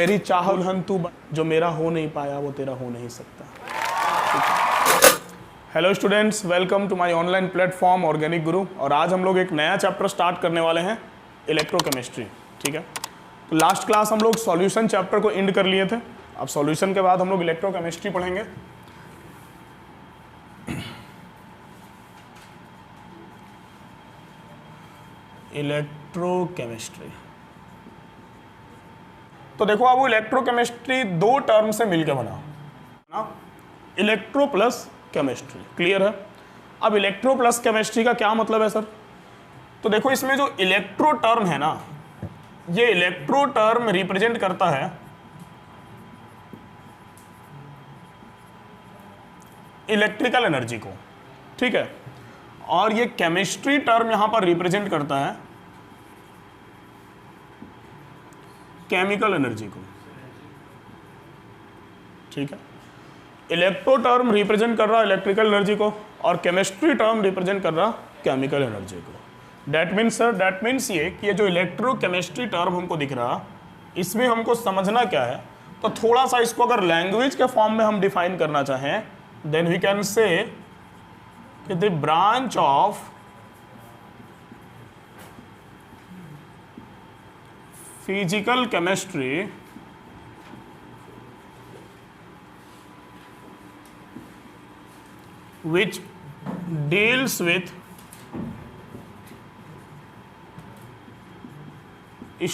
मेरी चाह दुल्हन तू बन, जो मेरा हो नहीं पाया वो तेरा हो नहीं सकता। Hello students, welcome to my online platform organic guru. और आज हम लोग एक नया चैप्टर स्टार्ट करने वाले हैं, इलेक्ट्रोकेमिस्ट्री। ठीक है, तो लास्ट क्लास हम लोग सॉल्यूशन चैप्टर को एंड कर लिए थे। अब सॉल्यूशन के बाद हम लोग इलेक्ट्रोकेमिस्ट्री पढ़ेंगे। इलेक्ट्रोकेमिस्ट्री, तो देखो अब वो इलेक्ट्रोकेमिस्ट्री दो टर्म से मिलकर बना ना, इलेक्ट्रो प्लस केमिस्ट्री। क्लियर है? अब इलेक्ट्रो प्लस केमिस्ट्री का क्या मतलब है सर? तो देखो इसमें जो इलेक्ट्रो टर्म है ना, ये इलेक्ट्रो टर्म रिप्रेजेंट करता है इलेक्ट्रिकल एनर्जी को। ठीक है, और ये केमिस्ट्री टर्म यहां पर रिप्रेजेंट करता है केमिकल एनर्जी को। ठीक है, इलेक्ट्रो टर्म रिप्रेजेंट कर रहा इलेक्ट्रिकल एनर्जी को और केमिस्ट्री टर्म रिप्रेजेंट कर रहा केमिकल एनर्जी को। That means sir, that means ये कि ये जो इलेक्ट्रो केमिस्ट्री टर्म हमको दिख रहा, इसमें हमको समझना क्या है, तो थोड़ा सा इसको अगर लैंग्वेज के फॉर्म में हम डिफाइन करना चाहें, देन वी कैन से कि the branch of physical chemistry which deals with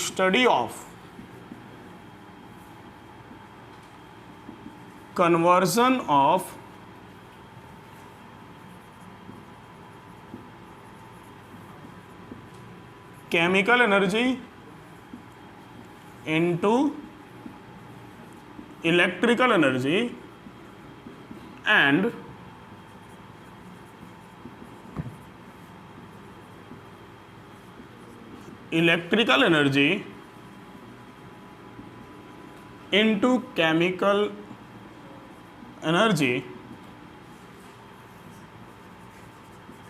study of conversion of chemical energy into electrical energy and electrical energy into chemical energy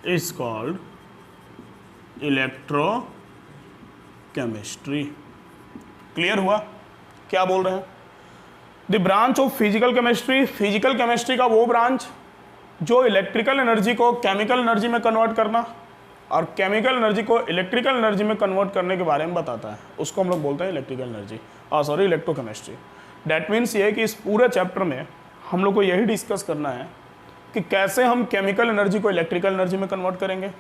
is called electrochemistry. Clear हुआ? क्या बोल रहे हैं? The branch of physical chemistry, physical chemistry का वो branch जो electrical energy को chemical energy में कन्वर्ट करना और केमिकल एनर्जी को इलेक्ट्रिकल एनर्जी में कन्वर्ट करने के बारे में बताता है, उसको हम लोग बोलते हैं electrical energy, sorry electrochemistry. That means ये कि इस पूरे चैप्टर में हम लोग को यही डिस्कस करना है कि कैसे हम केमिकल एनर्जी को इलेक्ट्रिकल एनर्जी में कन्वर्ट करेंगे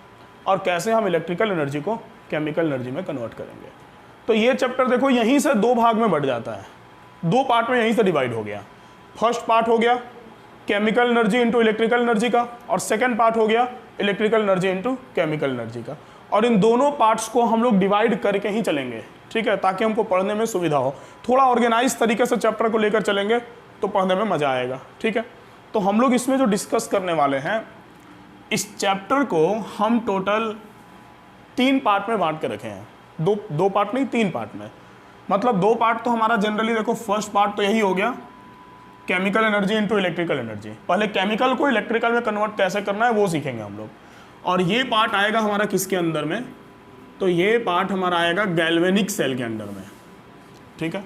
और कैसे हम इलेक्ट्रिकल एनर्जी को केमिकल एनर्जी में कन्वर्ट करेंगे। तो ये चैप्टर देखो यहीं से दो भाग में बढ़ जाता है, दो पार्ट में यहीं से डिवाइड हो गया। फर्स्ट पार्ट हो गया chemical energy into electrical energy का, और सेकेंड पार्ट हो गया electrical energy into chemical energy का। और इन दोनों पार्ट्स को हम लोग डिवाइड करके ही चलेंगे, ठीक है, ताकि हमको पढ़ने में सुविधा हो। थोड़ा ऑर्गेनाइज तरीके से चैप्टर को लेकर चलेंगे तो पढ़ने में मजा आएगा। ठीक है, तो हम लोग इसमें जो डिस्कस करने वाले हैं, इस चैप्टर को हम टोटल 3 पार्ट में बांट के रखे हैं। दो पार्ट नहीं, 3 पार्ट में। मतलब 2 पार्ट तो हमारा जनरली देखो, फर्स्ट पार्ट तो यही हो गया chemical energy into electrical energy. पहले केमिकल को इलेक्ट्रिकल में कन्वर्ट कैसे करना है वो सीखेंगे हम लोग। और ये पार्ट आएगा हमारा किसके अंदर में, तो ये पार्ट हमारा आएगा गैल्वेनिक सेल के अंदर में। ठीक है,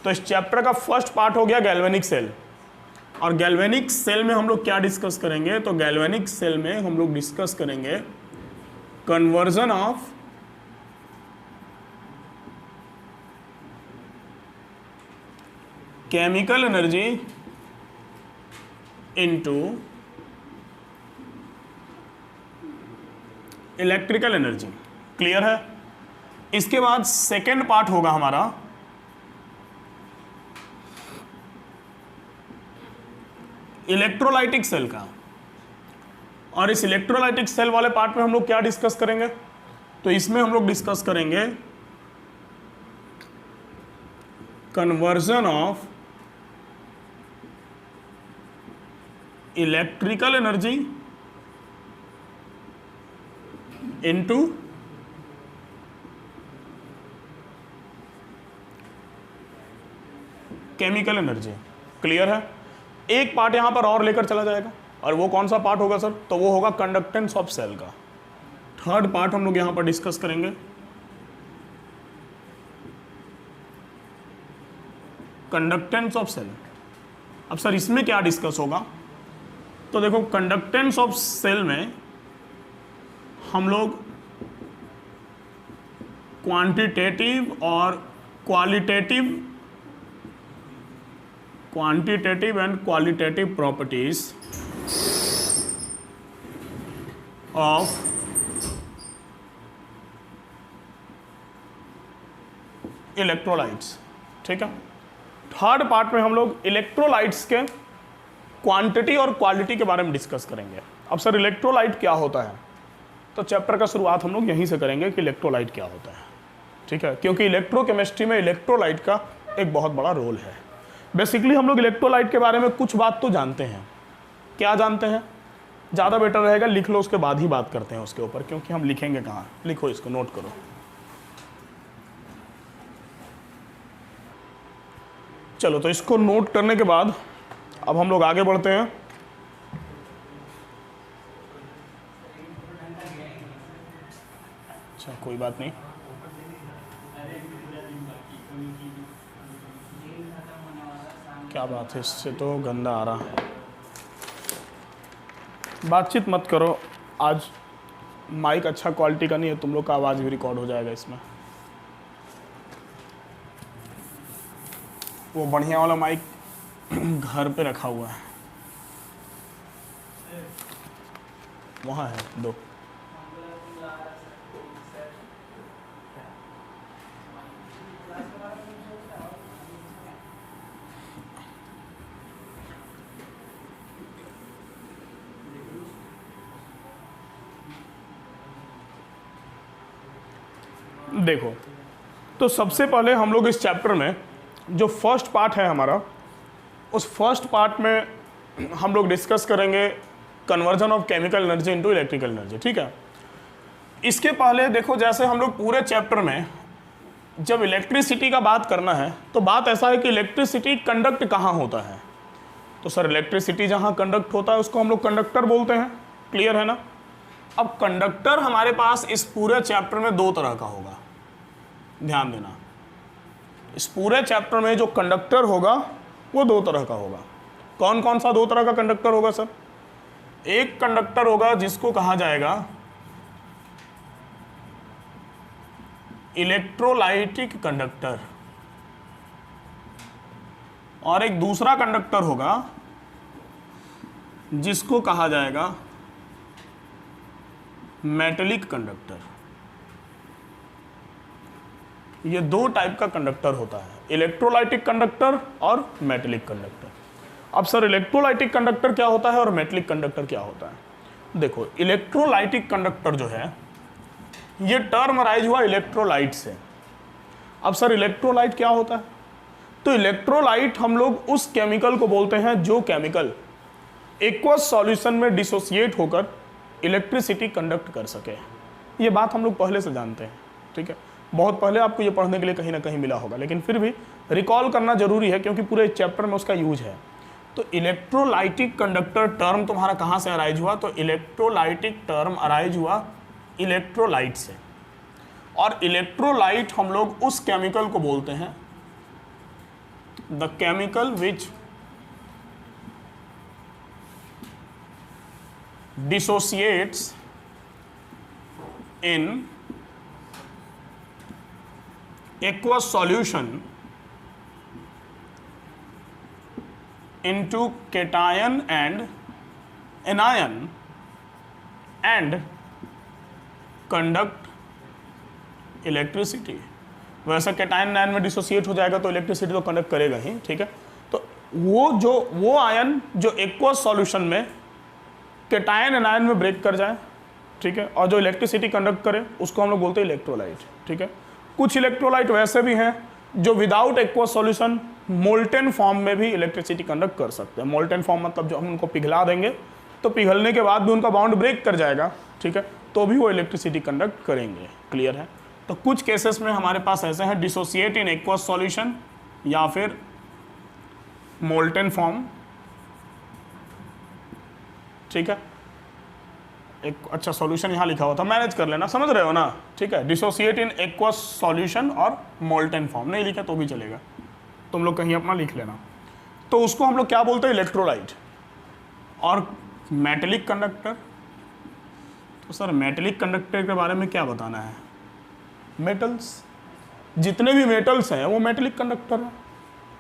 तो इस चैप्टर का फर्स्ट पार्ट हो गया गैल्वेनिक सेल। और गैल्वेनिक सेल में हम लोग क्या डिस्कस करेंगे, तो गैल्वेनिक सेल में हम लोग डिस्कस करेंगे conversion of chemical energy into electrical energy. Clear है? इसके बाद सेकेंड पार्ट होगा हमारा इलेक्ट्रोलाइटिक सेल का। और इस इलेक्ट्रोलाइटिक सेल वाले पार्ट में हम लोग क्या डिस्कस करेंगे, तो इसमें हम लोग डिस्कस करेंगे conversion of electrical energy into chemical energy. Clear है? एक पार्ट यहां पर और लेकर चला जाएगा, और वो कौन सा पार्ट होगा सर, तो वो होगा कंडक्टेंस ऑफ सेल का। थर्ड पार्ट हम लोग यहां पर डिस्कस करेंगे कंडक्टेंस ऑफ सेल। अब सर इसमें क्या डिस्कस होगा, तो देखो कंडक्टेंस ऑफ सेल में हम लोग क्वांटिटेटिव और quantitative and qualitative properties of electrolytes, ठीक है। थर्ड पार्ट में हम लोग इलेक्ट्रोलाइट्स के क्वांटिटी और क्वालिटी के बारे में डिस्कस करेंगे। अब सर इलेक्ट्रोलाइट क्या होता है, तो चैप्टर का शुरुआत हम लोग यहीं से करेंगे कि इलेक्ट्रोलाइट क्या होता है, ठीक है, क्योंकि इलेक्ट्रोकेमिस्ट्री में इलेक्ट्रोलाइट का एक बहुत बड़ा रोल है। बेसिकली हम लोग इलेक्ट्रोलाइट के बारे में कुछ बात तो जानते हैं। क्या जानते हैं, ज़्यादा बेटर रहेगा लिख लो, उसके बाद ही बात करते हैं उसके ऊपर, क्योंकि हम लिखेंगे कहाँ, लिखो इसको, नोट करो। चलो तो इसको नोट करने के बाद अब हम लोग आगे बढ़ते हैं। अच्छा कोई बात नहीं, क्या बात है, इससे तो गंदा आ रहा है। बातचीत मत करो, आज माइक अच्छा क्वालिटी का नहीं है, तुम लोग का आवाज़ भी रिकॉर्ड हो जाएगा इसमें। वो बढ़िया वाला माइक घर पे रखा हुआ है, वहाँ है दो। देखो तो सबसे पहले हम लोग इस चैप्टर में जो फर्स्ट पार्ट है हमारा, उस फर्स्ट पार्ट में हम लोग डिस्कस करेंगे conversion of chemical energy into electrical energy, ठीक है। इसके पहले देखो, जैसे हम लोग पूरे चैप्टर में जब इलेक्ट्रिसिटी का बात करना है तो बात ऐसा है कि इलेक्ट्रिसिटी कंडक्ट कहाँ होता है, तो सर इलेक्ट्रिसिटी जहाँ कंडक्ट होता है उसको हम लोग कंडक्टर बोलते हैं, क्लियर है ना। अब कंडक्टर हमारे पास इस पूरे चैप्टर में दो तरह का होगा, ध्यान देना। इस पूरे चैप्टर में जो कंडक्टर होगा वो दो तरह का होगा। कौन कौन सा दो तरह का कंडक्टर होगा सर? एक कंडक्टर होगा जिसको कहा जाएगा इलेक्ट्रोलाइटिक कंडक्टर, और एक दूसरा कंडक्टर होगा जिसको कहा जाएगा मेटेलिक कंडक्टर। ये दो टाइप का कंडक्टर होता है, इलेक्ट्रोलाइटिक कंडक्टर और मेटेलिक कंडक्टर। अब सर इलेक्ट्रोलाइटिक कंडक्टर क्या होता है और मेटेलिक कंडक्टर क्या होता है? देखो इलेक्ट्रोलाइटिक कंडक्टर जो है ये टर्म अराइज हुआ इलेक्ट्रोलाइट से। अब सर इलेक्ट्रोलाइट क्या होता है? तो इलेक्ट्रोलाइट हम लोग उस केमिकल को बोलते हैं जो केमिकल एक्वस सॉल्यूशन में डिसोसिएट होकर इलेक्ट्रिसिटी कंडक्ट कर सके। ये बात हम लोग पहले से जानते हैं, ठीक है, बहुत पहले आपको ये पढ़ने के लिए कहीं ना कहीं मिला होगा, लेकिन फिर भी रिकॉल करना जरूरी है क्योंकि पूरे चैप्टर में उसका यूज है। तो इलेक्ट्रोलाइटिक कंडक्टर टर्म तुम्हारा कहाँ से अराइज हुआ? तो इलेक्ट्रोलाइटिक टर्म अराइज हुआ इलेक्ट्रोलाइट से। और इलेक्ट्रोलाइट हम लोग उस केमिकल को बोलते हैं the chemical which dissociates in aqueous solution into cation and anion and conduct electricity। वैसा कैटायन आयन में डिसोसिएट हो जाएगा तो इलेक्ट्रिसिटी तो कंडक्ट करेगा ही, ठीक है। तो वो आयन जो एक्वस सॉल्यूशन में कैटायन एनायन में ब्रेक कर जाए, ठीक है, और जो इलेक्ट्रिसिटी कंडक्ट करे उसको हम लोग बोलते हैं इलेक्ट्रोलाइट, ठीक है। कुछ इलेक्ट्रोलाइट वैसे भी हैं जो without aqueous solution molten form में भी इलेक्ट्रिसिटी कंडक्ट कर सकते हैं। मोल्टेन फॉर्म मतलब जो हम उनको पिघला देंगे तो पिघलने के बाद भी उनका बाउंड ब्रेक कर जाएगा, ठीक है, तो भी वो इलेक्ट्रिसिटी कंडक्ट करेंगे, क्लियर है। तो कुछ केसेस में हमारे पास ऐसे हैं डिसोसिएट इन एक्वस सॉल्यूशन या फिर मोल्टेन फॉर्म, ठीक है। एक अच्छा सॉल्यूशन यहाँ लिखा हुआ था, मैनेज कर लेना, समझ रहे हो ना, ठीक है। डिसोसिएट इन एक्वस सॉल्यूशन और मोल्टेन फॉर्म नहीं लिखा तो भी चलेगा, तुम लोग कहीं अपना लिख लेना। तो उसको हम लोग क्या बोलते हैं, इलेक्ट्रोलाइट। और मेटेलिक कंडक्टर, तो सर मेटेलिक कंडक्टर के बारे में क्या बताना है, मेटल्स, जितने भी मेटल्स हैं वो मेटेलिक कंडक्टर है,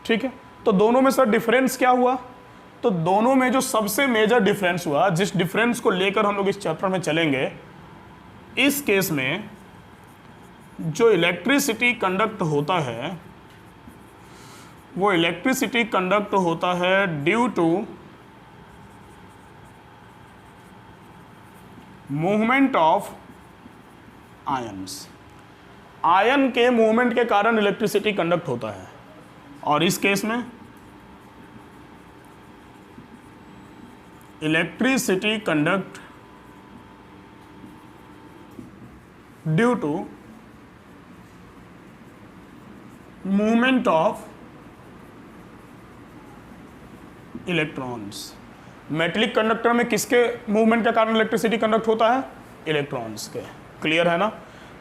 ठीक है। तो दोनों में सर डिफरेंस क्या हुआ, तो दोनों में जो सबसे मेजर डिफरेंस हुआ, जिस डिफरेंस को लेकर हम लोग इस चैप्टर में चलेंगे, इस केस में जो इलेक्ट्रिसिटी कंडक्ट होता है वो इलेक्ट्रिसिटी कंडक्ट होता है due to movement of ions. Ion के मूवमेंट के कारण इलेक्ट्रिसिटी कंडक्ट होता है। और इस केस में electricity conduct due to movement of electrons. Metallic conductor में किसके मूवमेंट के कारण इलेक्ट्रिसिटी कंडक्ट होता है, इलेक्ट्रॉन्स के। क्लियर है ना।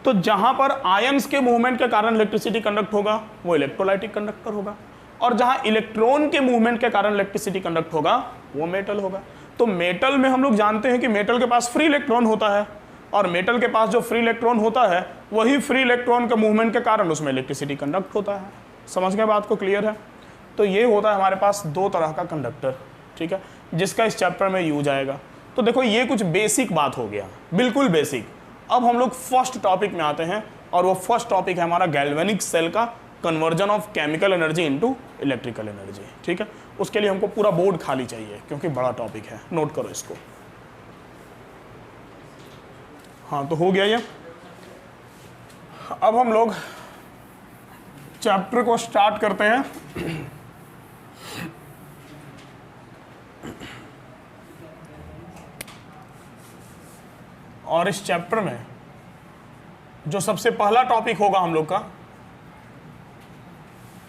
तो जहां पर आयंस के मूवमेंट के कारण इलेक्ट्रिसिटी कंडक्ट होगा वो इलेक्ट्रोलाइटिक कंडक्टर होगा, और जहां इलेक्ट्रॉन के मूवमेंट के कारण इलेक्ट्रिसिटी कंडक्ट होगा वो मेटल होगा। तो मेटल में हम लोग जानते हैं कि मेटल के पास फ्री इलेक्ट्रॉन होता है, और मेटल के पास जो फ्री इलेक्ट्रॉन होता है वही फ्री इलेक्ट्रॉन के मूवमेंट के कारण उसमें इलेक्ट्रिसिटी कंडक्ट होता है। समझ गए बात को, क्लियर है। तो ये होता है हमारे पास दो तरह का कंडक्टर, ठीक है, जिसका इस चैप्टर में यूज आएगा। तो देखो ये कुछ बेसिक बात हो गया, बिल्कुल बेसिक। अब हम लोग फर्स्ट टॉपिक में आते हैं, और वो फर्स्ट टॉपिक है हमारा गैल्वेनिक सेल का conversion of chemical energy into electrical energy, ठीक है। उसके लिए हमको पूरा बोर्ड खाली चाहिए क्योंकि बड़ा टॉपिक है, नोट करो इसको। हाँ तो हो गया ये। अब हम लोग चैप्टर को स्टार्ट करते हैं। और इस चैप्टर में जो सबसे पहला टॉपिक होगा हम लोग का,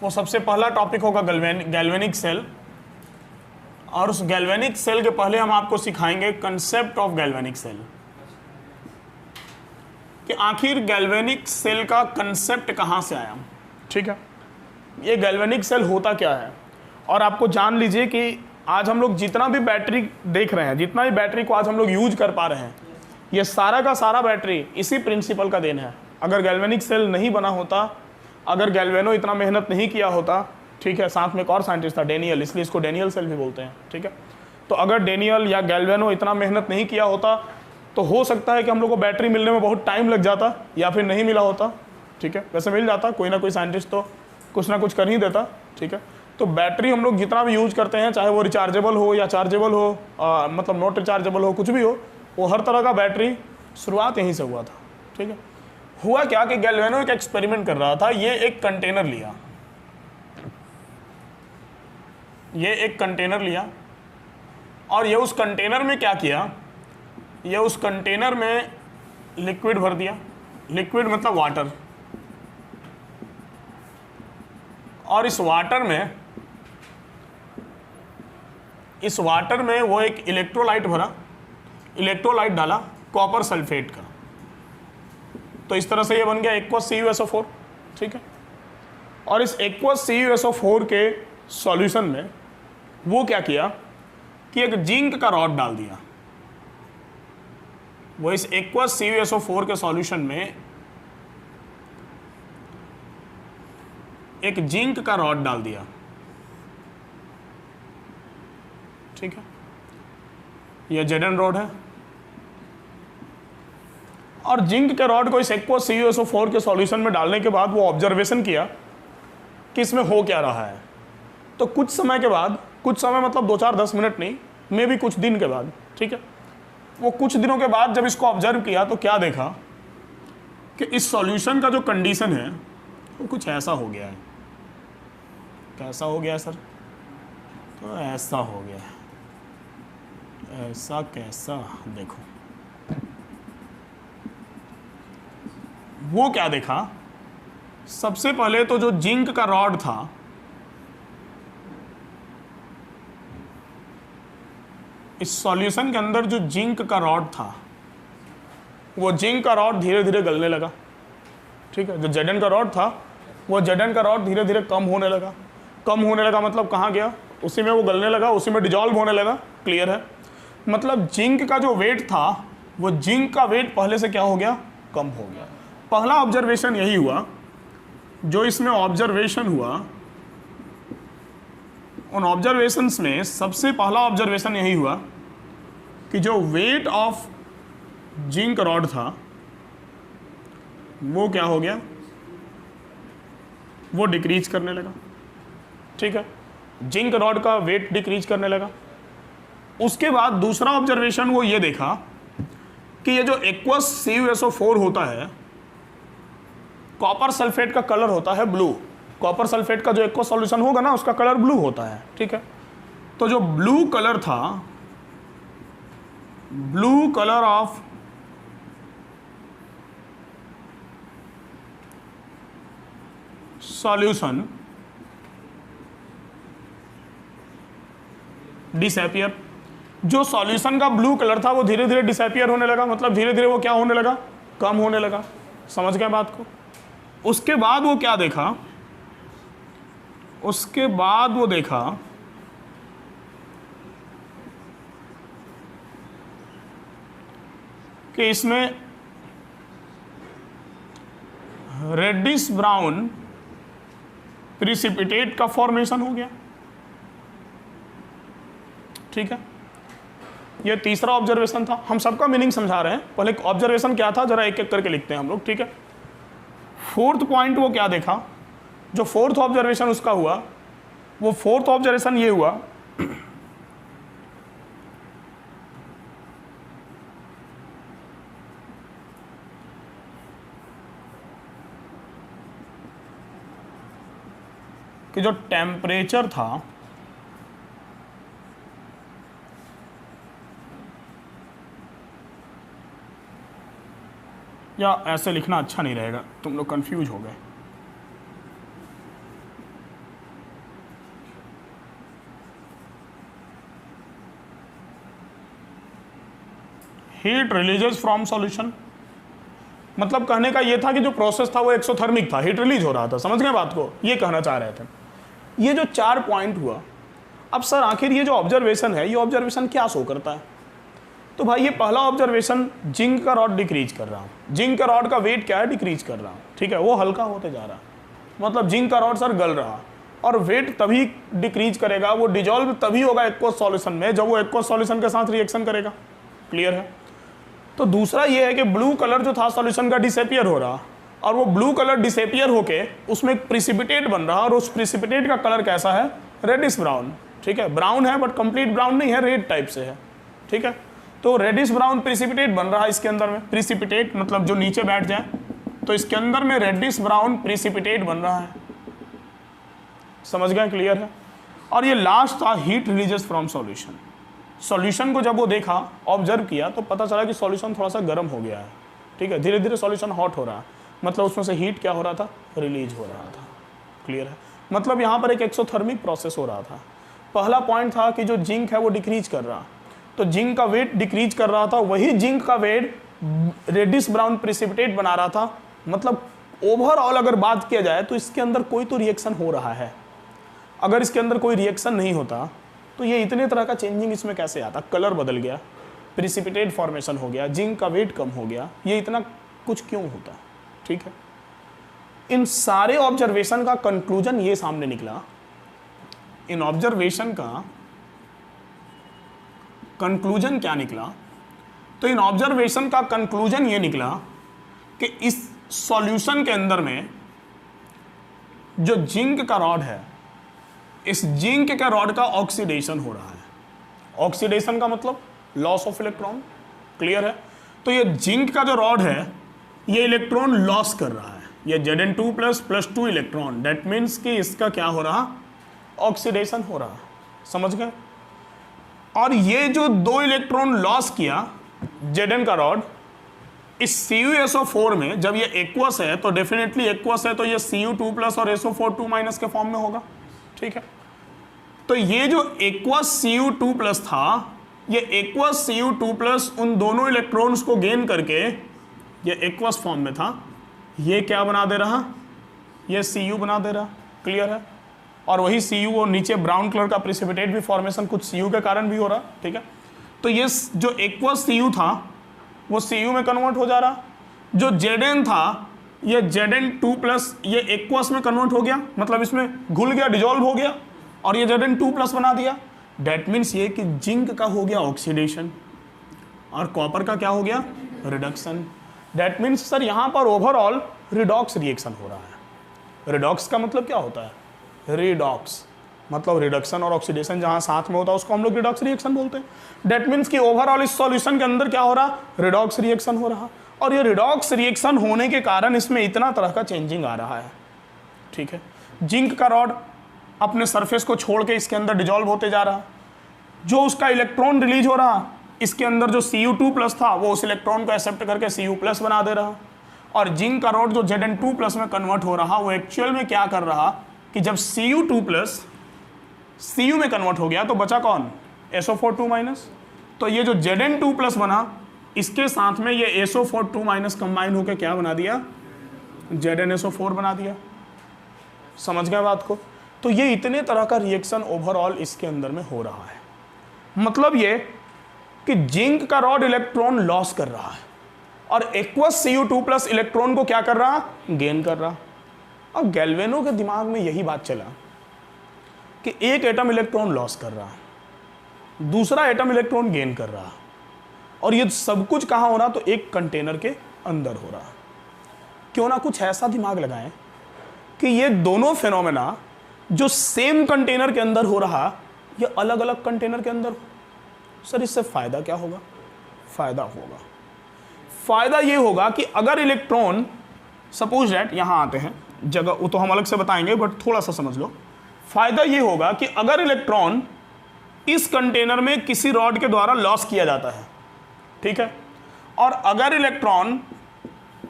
वो सबसे पहला टॉपिक होगा गैल्वेनिक सेल। और उस गैल्वेनिक सेल के पहले हम आपको सिखाएंगे कंसेप्ट ऑफ गैल्वेनिक सेल, कि आखिर गैल्वेनिक सेल का कंसेप्ट कहाँ से आया, ठीक है। ये गैल्वेनिक सेल होता क्या है। और आपको जान लीजिए कि आज हम लोग जितना भी बैटरी देख रहे हैं, जितना भी बैटरी को आज हम लोग यूज कर पा रहे हैं, ये सारा का सारा बैटरी इसी प्रिंसिपल का देन है। अगर गैल्वेनिक सेल नहीं बना होता, अगर गैल्वेनो इतना मेहनत नहीं किया होता, ठीक है, साथ में एक और साइंटिस्ट था डेनियल, इसलिए इसको डेनियल सेल भी बोलते हैं, ठीक है। तो अगर डेनियल या गैल्वेनो इतना मेहनत नहीं किया होता तो हो सकता है कि हम लोग को बैटरी मिलने में बहुत टाइम लग जाता, या फिर नहीं मिला होता, ठीक है। वैसे मिल जाता, कोई ना कोई साइंटिस्ट तो कुछ ना कुछ कर ही देता, ठीक है। तो बैटरी हम लोग जितना भी यूज करते हैं, चाहे वो रिचार्जेबल हो या चार्जेबल हो, मतलब नॉट रिचार्जेबल हो, कुछ भी हो, वो हर तरह का बैटरी शुरुआत यहीं से हुआ था, ठीक है। हुआ क्या कि गैल्वेनो एक एक्सपेरिमेंट कर रहा था। ये एक कंटेनर लिया, ये एक कंटेनर लिया, और ये उस कंटेनर में क्या किया, ये उस कंटेनर में लिक्विड भर दिया। लिक्विड मतलब वाटर। और इस वाटर में वो एक इलेक्ट्रोलाइट भरा, इलेक्ट्रोलाइट डाला कॉपर सल्फेट का। तो इस तरह से ये बन गया एक्वस CuSO4, ठीक है। और इस एक्वस CuSO4 के सॉल्यूशन में वो क्या किया कि एक जिंक का रॉड डाल दिया। वो इस एक्वस CuSO4 के सॉल्यूशन में एक जिंक का रॉड डाल दिया, ठीक है। यह Zn रॉड है, और जिंक के रॉड को इस एक्वस CuSO4 के सॉल्यूशन में डालने के बाद वो ऑब्जर्वेशन किया कि इसमें हो क्या रहा है। तो कुछ समय के बाद, कुछ समय मतलब 2-4-10 मिनट नहीं, मे भी कुछ दिन के बाद, ठीक है, वो कुछ दिनों के बाद जब इसको ऑब्जर्व किया तो क्या देखा कि इस सॉल्यूशन का जो कंडीशन है वो कुछ ऐसा हो गया है। कैसा हो गया सर? तो ऐसा हो गया। ऐसा कैसा? देखो वो क्या देखा, सबसे पहले तो जो जिंक का रॉड था, इस सॉल्यूशन के अंदर जो जिंक का रॉड था, वो जिंक का रॉड धीरे धीरे गलने लगा, ठीक है। जो Zn का रॉड था, वो Zn का रॉड धीरे धीरे कम होने लगा। कम होने लगा मतलब कहाँ गया, उसी में वो गलने लगा, उसी में डिजॉल्व होने लगा। क्लियर है, मतलब जिंक का जो वेट था वो जिंक का वेट पहले से क्या हो गया, कम हो गया। पहला ऑब्जर्वेशन यही हुआ, जो इसमें ऑब्जर्वेशन हुआ उन ऑब्जर्वेशंस में सबसे पहला ऑब्जर्वेशन यही हुआ कि जो वेट ऑफ जिंक रॉड था वो क्या हो गया, वो डिक्रीज करने लगा। ठीक है, जिंक रॉड का वेट डिक्रीज करने लगा। उसके बाद दूसरा ऑब्जर्वेशन वो ये देखा कि ये जो एक्वस CuSO4 होता है, कॉपर सल्फेट का कलर होता है ब्लू। कॉपर सल्फेट का जो एक्वस सॉल्यूशन होगा ना, उसका कलर ब्लू होता है। ठीक है, तो जो ब्लू कलर था, blue colour of solution disappear. जो सॉल्यूशन का ब्लू कलर था वो धीरे धीरे डिसअपियर होने लगा, मतलब धीरे धीरे वो क्या होने लगा, कम होने लगा। समझ गए बात को। उसके बाद वो क्या देखा, उसके बाद वो देखा कि इसमें रेडिश ब्राउन प्रिसिपिटेट का फॉर्मेशन हो गया। ठीक है, ये तीसरा ऑब्जर्वेशन था। हम सबका मीनिंग समझा रहे हैं, पहले ऑब्जर्वेशन क्या था जरा एक एक करके लिखते हैं हम लोग। ठीक है, फोर्थ पॉइंट वो क्या देखा, जो फोर्थ ऑब्जर्वेशन उसका हुआ, वो फोर्थ ऑब्जर्वेशन ये हुआ कि जो टेम्परेचर था या ऐसे लिखना अच्छा नहीं रहेगा, तुम लोग कंफ्यूज हो गए। हीट रिलीजेस फ्रॉम सॉल्यूशन, मतलब कहने का ये था कि जो प्रोसेस था वो एक्सोथर्मिक था, हीट रिलीज हो रहा था। समझ गए बात को, ये कहना चाह रहे थे। ये जो 4 पॉइंट हुआ, अब सर आखिर ये जो ऑब्जर्वेशन है, ये ऑब्जर्वेशन क्या शो करता है? तो भाई ये पहला ऑब्जर्वेशन, जिंक का रॉड डिक्रीज कर रहा हूँ, जिंक का रॉड का वेट क्या है, डिक्रीज कर रहा हूँ। ठीक है, वो हल्का होते जा रहा है, मतलब जिंक का रॉड सर गल रहा, और वेट तभी डिक्रीज करेगा, वो डिजॉल्व तभी होगा एक्वस सॉल्यूशन में जब वो एक्वस सॉल्यूशन के साथ रिएक्शन करेगा। क्लियर है। तो दूसरा ये है कि ब्लू कलर जो था सॉल्यूशन का डिसअपियर हो रहा, और वो ब्लू कलर डिसअपियर होके उसमें एक प्रिसिपिटेट बन रहा, और उस प्रिसिपिटेट का कलर कैसा है, रेडिश ब्राउन। ठीक है, ब्राउन है बट कंप्लीट ब्राउन नहीं है, रेड टाइप से है। ठीक है, तो रेडिश ब्राउन प्रिसिपिटेट बन रहा है इसके अंदर में। प्रिसिपिटेट मतलब जो नीचे बैठ जाए, तो इसके अंदर में रेडिश ब्राउन प्रिसिपिटेट बन रहा है। समझ गए, क्लियर है। और ये लास्ट था heat releases from solution. Solution को जब वो देखा, ऑब्जर्व किया, तो पता चला कि सॉल्यूशन थोड़ा सा गर्म हो गया है। ठीक है, धीरे धीरे सॉल्यूशन हॉट हो रहा है, मतलब उसमें से हीट क्या हो रहा था, रिलीज हो रहा था। क्लियर है, मतलब यहाँ पर एक एक्सोथर्मिक प्रोसेस हो रहा था। पहला पॉइंट था कि जो जिंक है वो डिक्रीज कर रहा, तो जिंक का वेट डिक्रीज कर रहा था, वही जिंक का वेट रेडिश ब्राउन प्रिसिपिटेट बना रहा था। मतलब ओवरऑल अगर बात किया जाए तो इसके अंदर कोई तो रिएक्शन हो रहा है। अगर इसके अंदर कोई रिएक्शन नहीं होता तो ये इतने तरह का चेंजिंग इसमें कैसे आता, कलर बदल गया, प्रिसिपिटेट फॉर्मेशन हो गया, जिंक का वेट कम हो गया, ये इतना कुछ क्यों होता। ठीक है, इन सारे ऑब्जर्वेशन का कंक्लूजन ये सामने निकला। इन ऑब्जर्वेशन का कंक्लूजन क्या निकला, तो इन ऑब्जर्वेशन का कंक्लूजन ये निकला कि इस सॉल्यूशन के अंदर में जो जिंक का रॉड है, इस जिंक के रॉड का ऑक्सीडेशन हो रहा है। ऑक्सीडेशन का मतलब लॉस ऑफ इलेक्ट्रॉन। क्लियर है, तो ये जिंक का जो रॉड है ये इलेक्ट्रॉन लॉस कर रहा है, ये Zn2 plus 2 electron, that means कि इसका क्या हो रहा, ऑक्सीडेशन हो रहा। समझ गए। और ये जो 2 इलेक्ट्रॉन लॉस किया Zn का रॉड, इस CuSO4 में जब ये एक्वस है तो डेफिनेटली एक्वस है, तो ये Cu2 प्लस और SO4 2 माइनस के फॉर्म में होगा। ठीक है, तो ये जो एक्वस Cu2 प्लस था, ये एक्वस Cu2 प्लस उन दोनों इलेक्ट्रॉन्स को गेन करके ये एक्वस फॉर्म में था, ये क्या बना दे रहा, ये Cu बना दे रहा। क्लियर है। और वही Cu और नीचे ब्राउन कलर का प्रिसिपिटेट भी फॉर्मेशन कुछ Cu के कारण भी हो रहा, ठीक है। तो ये जो एक्वस Cu था वो Cu में कन्वर्ट हो जा रहा, जो Zn था ये Zn2 प्लस ये एक्वस में कन्वर्ट हो गया, मतलब इसमें घुल गया, डिजोल्व हो गया और ये Zn2 प्लस बना दिया। डेट मीन्स ये कि जिंक का हो गया ऑक्सीडेशन और कॉपर का क्या हो गया, रिडक्शन। डेट मीन्स सर यहाँ पर ओवरऑल रिडॉक्स रिएक्शन हो रहा है। रिडॉक्स का मतलब क्या होता है, रिडॉक्स मतलब रिडक्शन और ऑक्सीडेशन जहाँ साथ में होता है उसको हम लोग रिडॉक्स रिएक्शन बोलते हैं। डेट मीन्स कि ओवरऑल इस सॉल्यूशन के अंदर क्या हो रहा, रिडॉक्स रिएक्शन हो रहा, और ये रिडॉक्स रिएक्शन होने के कारण इसमें इतना तरह का चेंजिंग आ रहा है, ठीक है। जिंक का रॉड अपने सरफेस को छोड़ के इसके अंदर डिजॉल्व होते जा रहा, जो उसका इलेक्ट्रॉन रिलीज हो रहा इसके अंदर जो Cu2 प्लस था वो उस इलेक्ट्रॉन को एक्सेप्ट करके Cu प्लस बना दे रहा, और जिंक का रॉड जो Zn2 प्लस में कन्वर्ट हो रहा वो एक्चुअल में क्या कर रहा कि जब Cu2 प्लस Cu में कन्वर्ट हो गया तो बचा कौन, SO4 2-। तो ये जो Zn2 प्लस बना इसके साथ में ये SO4 2- कंबाइन होकर क्या बना दिया, ZnSO4 बना दिया। समझ गए बात को। तो ये इतने तरह का रिएक्शन ओवरऑल इसके अंदर में हो रहा है। मतलब ये कि जिंक का रॉड इलेक्ट्रॉन लॉस कर रहा है और एक्वस Cu2 प्लस इलेक्ट्रॉन को क्या कर रहा, गेन कर रहा। और गैल्वेनो के दिमाग में यही बात चला कि एक एटम इलेक्ट्रॉन लॉस कर रहा, दूसरा एटम इलेक्ट्रॉन गेन कर रहा, और ये सब कुछ कहाँ हो रहा, तो एक कंटेनर के अंदर हो रहा। क्यों ना कुछ ऐसा दिमाग लगाएं कि ये दोनों फिनोमेना जो सेम कंटेनर के अंदर हो रहा ये अलग अलग कंटेनर के अंदर हो। सर इससे फायदा क्या होगा, फायदा ये होगा कि अगर इलेक्ट्रॉन सपोज दैट यहां आते हैं जगह, वो तो हम अलग से बताएंगे बट थोड़ा सा समझ लो। फायदा ये होगा कि अगर इलेक्ट्रॉन इस कंटेनर में किसी रॉड के द्वारा लॉस किया जाता है, ठीक है, और अगर इलेक्ट्रॉन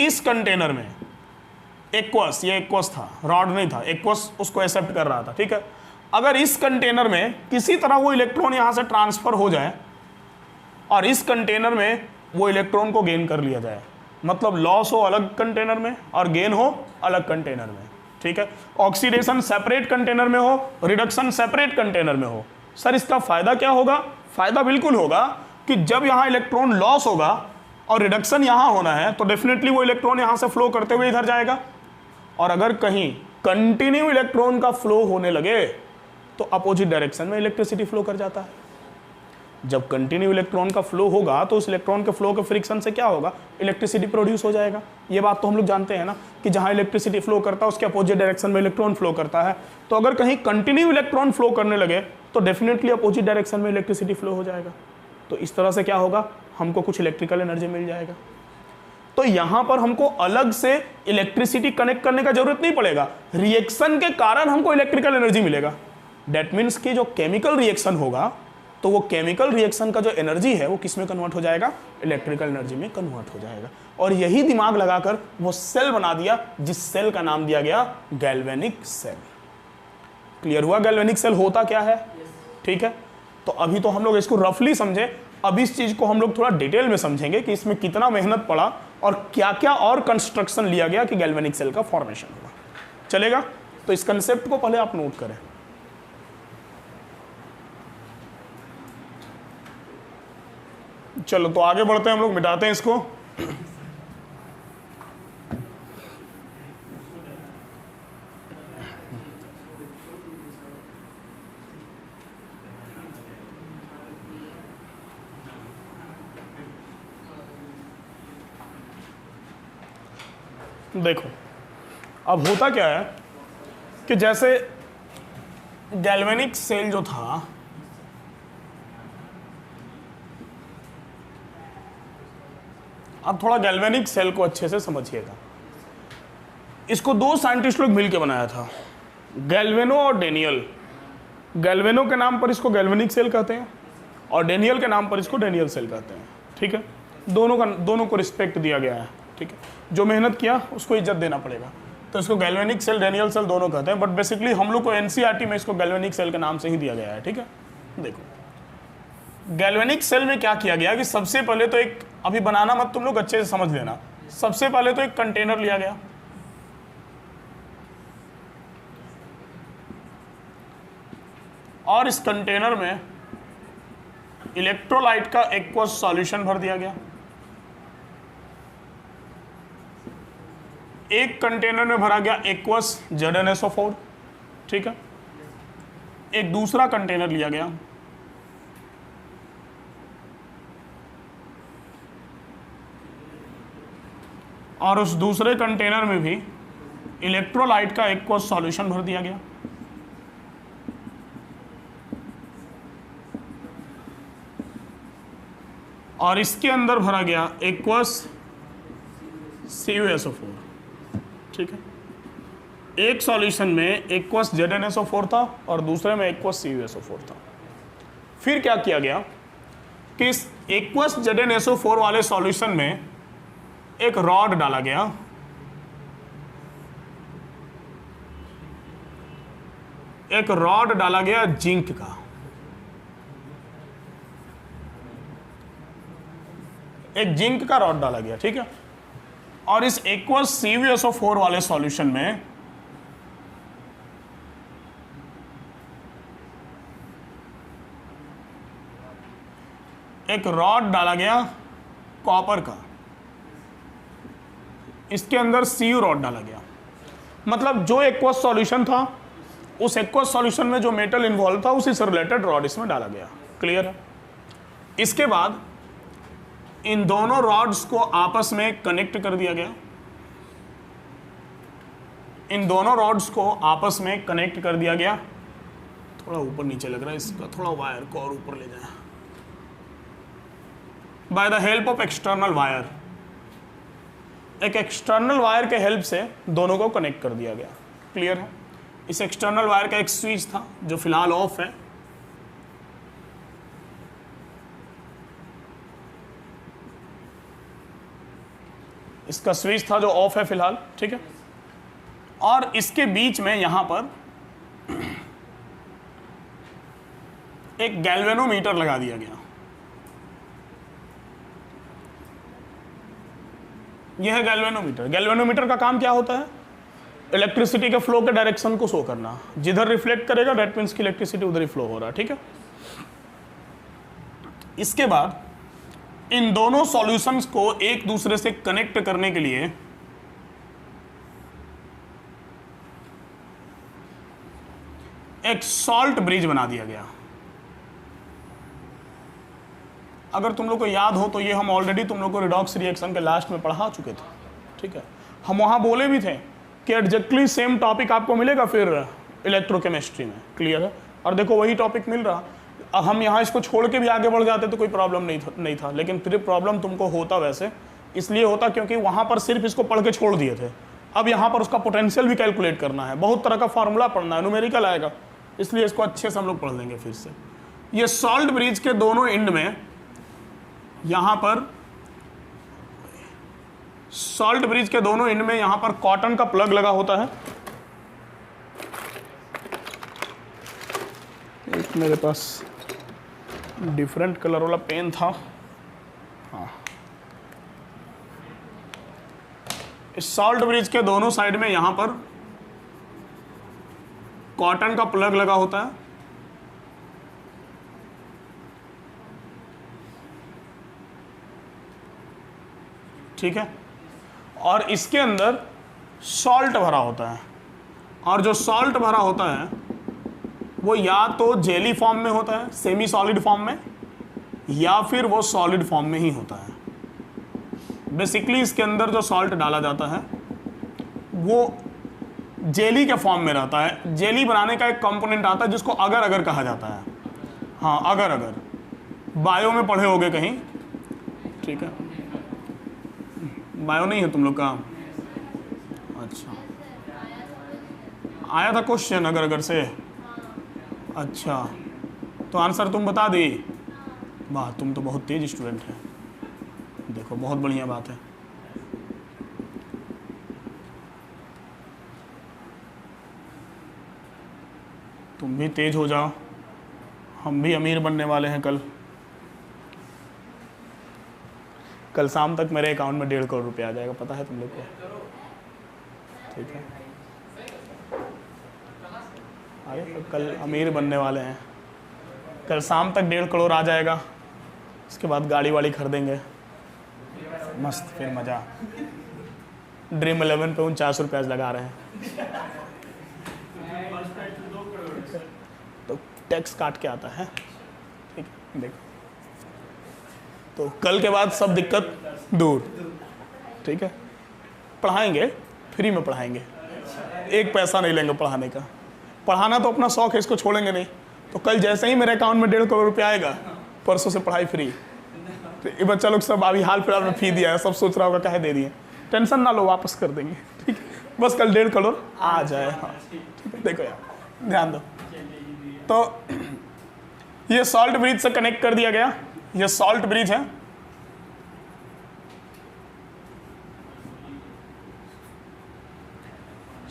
इस कंटेनर में एक्वस, ये एक्वस था, रॉड नहीं था, एक्वस उसको एक्सेप्ट कर रहा था, ठीक है, अगर इस कंटेनर में किसी तरह वो इलेक्ट्रॉन यहां से ट्रांसफर हो जाए और इस कंटेनर में वो इलेक्ट्रॉन को गेन कर लिया जाए, मतलब लॉस हो अलग कंटेनर में और गेन हो अलग कंटेनर में, ठीक है, ऑक्सीडेशन सेपरेट कंटेनर में हो, रिडक्शन सेपरेट कंटेनर में हो। सर इसका फायदा क्या होगा, फायदा बिल्कुल होगा कि जब यहां इलेक्ट्रॉन लॉस होगा और रिडक्शन यहां होना है तो डेफिनेटली वो इलेक्ट्रॉन यहां से फ्लो करते हुए इधर जाएगा, और अगर कहीं कंटिन्यू इलेक्ट्रॉन का फ्लो होने लगे तो अपोजिट डायरेक्शन में इलेक्ट्रिसिटी फ्लो कर जाता है। जब कंटिन्यू इलेक्ट्रॉन का फ्लो होगा तो उस इलेक्ट्रॉन के फ्लो के फ्रिक्शन से क्या होगा, इलेक्ट्रिसिटी प्रोड्यूस हो जाएगा। ये बात तो हम लोग जानते हैं ना कि जहां इलेक्ट्रिसिटी फ्लो करता है उसके अपोजिट डायरेक्शन में इलेक्ट्रॉन फ्लो करता है। तो अगर कहीं कंटिन्यू इलेक्ट्रॉन फ्लो करने लगे तो डेफिनेटली अपोजिट डायरेक्शन में इलेक्ट्रिसिटी फ्लो हो जाएगा। तो इस तरह से क्या होगा, हमको कुछ इलेक्ट्रिकल एनर्जी मिल जाएगा। तो यहां पर हमको अलग से इलेक्ट्रिसिटी कनेक्ट करने का जरूरत नहीं पड़ेगा, रिएक्शन के कारण हमको इलेक्ट्रिकल एनर्जी मिलेगा। डेट मीन्स कि जो केमिकल रिएक्शन होगा तो वो केमिकल रिएक्शन का जो एनर्जी है वो किस में कन्वर्ट हो जाएगा, इलेक्ट्रिकल एनर्जी में कन्वर्ट हो जाएगा। और यही दिमाग लगाकर वो सेल बना दिया जिस सेल का नाम दिया गया गैल्वेनिक सेल। क्लियर हुआ गैल्वेनिक सेल होता क्या है, ठीक है। तो अभी तो हम लोग इसको रफली समझे, अब इस चीज को हम लोग थोड़ा डिटेल में समझेंगे कि इसमें कितना मेहनत पड़ा और क्या क्या और कंस्ट्रक्शन लिया गया कि गैल्वेनिक सेल का फॉर्मेशन हुआ। चलेगा, तो इस कंसेप्ट को पहले आप नोट करें। चलो तो आगे बढ़ते हैं हम लोग, मिटाते हैं इसको। देखो अब होता क्या है कि जैसे गैल्वेनिक सेल जो था अब थोड़ा गैल्वेनिक सेल को अच्छे से समझिएगा। इसको दो साइंटिस्ट लोग मिलकर बनाया था, गैल्वेनो और डेनियल। गैल्वेनो के नाम पर इसको गैल्वेनिक सेल कहते हैं और डेनियल के नाम पर इसको डेनियल सेल कहते हैं, ठीक है। दोनों को रिस्पेक्ट दिया गया है, ठीक है। जो मेहनत किया उसको इज्जत देना पड़ेगा। तो इसको गैल्वेनिक सेल, डेनियल सेल दोनों कहते हैं, बट बेसिकली हम लोग को एनसीईआरटी में इसको गैल्वेनिक सेल के नाम से ही दिया गया है, ठीक है। देखो गैल्वेनिक सेल में क्या किया गया कि सबसे पहले तो एक, अभी बनाना मत तुम लोग, अच्छे से समझ लेना। सबसे पहले तो एक कंटेनर लिया गया, और इस कंटेनर में इलेक्ट्रोलाइट का एक्वस सॉल्यूशन भर दिया गया। एक कंटेनर में भरा गया एक्वस ZnSO4, ठीक है। एक दूसरा कंटेनर लिया गया, और उस दूसरे कंटेनर में भी इलेक्ट्रोलाइट का एक्वस सॉल्यूशन भर दिया गया। और इसके अंदर भरा गया एक्वस CuSO4, ठीक है। एक सॉल्यूशन में एक्वस ZnSO4 था और दूसरे में एक्वस CuSO4 था। फिर क्या किया गया कि इस एक्वस ZnSO4 वाले सॉल्यूशन में एक रॉड डाला गया, एक रॉड डाला गया जिंक का, एक जिंक का रॉड डाला गया, ठीक है। और इस एक्वस CuSO4 वाले सॉल्यूशन में एक रॉड डाला गया कॉपर का, इसके अंदर Cu रॉड डाला गया। मतलब जो एक्वस सॉल्यूशन था, उस एक्वस सॉल्यूशन में जो मेटल इन्वॉल्व था उसी से रिलेटेड रॉड इसमें डाला गया। क्लियर है। इसके बाद इन दोनों रॉड्स को आपस में कनेक्ट कर दिया गया। इन दोनों रॉड्स को आपस में कनेक्ट कर दिया गया। थोड़ा ऊपर नीचे लग रहा है, इसका थोड़ा वायर को और ऊपर ले जाए। By the help of external wire, एक एक्सटर्नल वायर के हेल्प से दोनों को कनेक्ट कर दिया गया। क्लियर है। इस एक्सटर्नल वायर का एक स्विच था जो फिलहाल ऑफ है। इसका स्विच था जो ऑफ है फिलहाल, ठीक है। और इसके बीच में यहां पर एक गैल्वेनोमीटर लगा दिया गया। यह है गैल्वेनोमीटर। गैल्वेनोमीटर का काम क्या होता है? इलेक्ट्रिसिटी के फ्लो के डायरेक्शन को शो करना। जिधर रिफ्लेक्ट करेगा दैट मीन्स की इलेक्ट्रिसिटी उधर ही फ्लो हो रहा है, ठीक है। इसके बाद इन दोनों सॉल्यूशंस को एक दूसरे से कनेक्ट करने के लिए एक सॉल्ट ब्रिज बना दिया गया। अगर तुम लोग को याद हो तो ये हम ऑलरेडी तुम लोग को रिडॉक्स रिएक्शन के लास्ट में पढ़ा चुके थे, ठीक है। हम वहां बोले भी थे कि एग्जैक्टली सेम टॉपिक आपको मिलेगा फिर इलेक्ट्रोकेमिस्ट्री में। क्लियर है। और देखो वही टॉपिक मिल रहा। अब हम यहाँ इसको छोड़ के भी आगे बढ़ जाते तो कोई प्रॉब्लम नहीं था, लेकिन फिर प्रॉब्लम तुमको होता वैसे इसलिए होता क्योंकि वहाँ पर सिर्फ इसको पढ़ के छोड़ दिए थे। अब यहाँ पर उसका पोटेंशियल भी कैलकुलेट करना है, बहुत तरह का फार्मूला पढ़ना है, न्यूमेरिकल आएगा, इसलिए इसको अच्छे से हम लोग पढ़ लेंगे फिर से। ये सॉल्ट ब्रिज के दोनों एंड में, यहाँ पर सॉल्ट ब्रिज के दोनों एंड में यहाँ पर कॉटन का प्लग लगा होता है। एक मेरे पास डिफरेंट कलर वाला पेन था, हाँ। इस सॉल्ट ब्रिज के दोनों साइड में यहां पर कॉटन का प्लग लगा होता है। ठीक है। और इसके अंदर सॉल्ट भरा होता है, और जो सॉल्ट भरा होता है वो या तो जेली फॉर्म में होता है, सेमी सॉलिड फॉर्म में, या फिर वो सॉलिड फॉर्म में ही होता है। बेसिकली इसके अंदर जो सॉल्ट डाला जाता है वो जेली के फॉर्म में रहता है। जेली बनाने का एक कंपोनेंट आता है जिसको अगर अगर कहा जाता है। हाँ, अगर अगर बायो में पढ़े होगे कहीं, ठीक है। बायो नहीं है तुम लोग का? अच्छा, आया था क्वेश्चन अगर अगर से? अच्छा, तो आंसर तुम बता दी। वाह, तुम तो बहुत तेज स्टूडेंट है। देखो, बहुत बढ़िया बात है। तुम भी तेज हो जाओ, हम भी अमीर बनने वाले हैं कल। कल शाम तक मेरे अकाउंट में 1.5 करोड़ रुपया आ जाएगा, पता है तुम लोग को? ठीक है, अरे तो कल अमीर बनने वाले हैं। कल शाम तक 1.5 करोड़ आ जाएगा, उसके बाद गाड़ी वाड़ी खरीदेंगे मस्त, फिर मज़ा। ड्रीम 11 पे 49 रुपये लगा रहे हैं तो टैक्स काट के आता है। ठीक है, देखो तो कल के बाद सब दिक्कत दूर। ठीक है, पढ़ाएंगे, फ्री में पढ़ाएंगे, एक पैसा नहीं लेंगे पढ़ाने का। पढ़ाना तो अपना शौक है, इसको छोड़ेंगे नहीं। तो कल जैसे ही मेरे अकाउंट में 1.5 करोड़ रुपया आएगा, परसों से पढ़ाई फ्री। तो ये बच्चा लोग सब अभी हाल फिलहाल में फी दिया है, सब सोच रहा होगा काहे दे दिए। टेंशन ना लो, वापस कर देंगे। ठीक है, बस कल 1.5 करोड़ आ जाए। हाँ ठीक है, देखो यार ध्यान दो। तो ये सॉल्ट ब्रिज से कनेक्ट कर दिया गया, ये सॉल्ट ब्रिज है।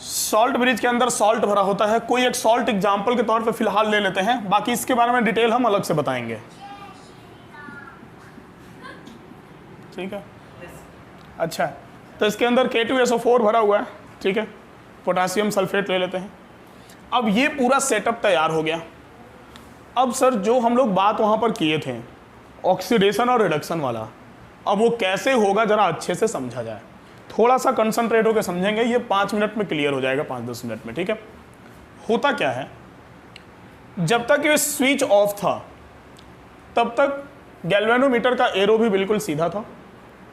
सॉल्ट ब्रिज के अंदर सॉल्ट भरा होता है। कोई एक सॉल्ट एग्जांपल के तौर पे फिलहाल ले लेते हैं, बाकी इसके बारे में डिटेल हम अलग से बताएंगे। ठीक है, अच्छा तो इसके अंदर K2SO4 भरा हुआ है। ठीक है, पोटासियम सल्फेट ले लेते हैं। अब ये पूरा सेटअप तैयार हो गया। अब सर जो हम लोग बात वहां पर किए थे ऑक्सीडेशन और रिडक्शन वाला, अब वो कैसे होगा जरा अच्छे से समझा जाए। थोड़ा सा कंसंट्रेट होकर समझेंगे, ये 5 मिनट में क्लियर हो जाएगा, 5-10 मिनट में। ठीक है, होता क्या है, जब तक ये स्विच ऑफ था तब तक गैल्वेनोमीटर का एरो भी बिल्कुल सीधा था,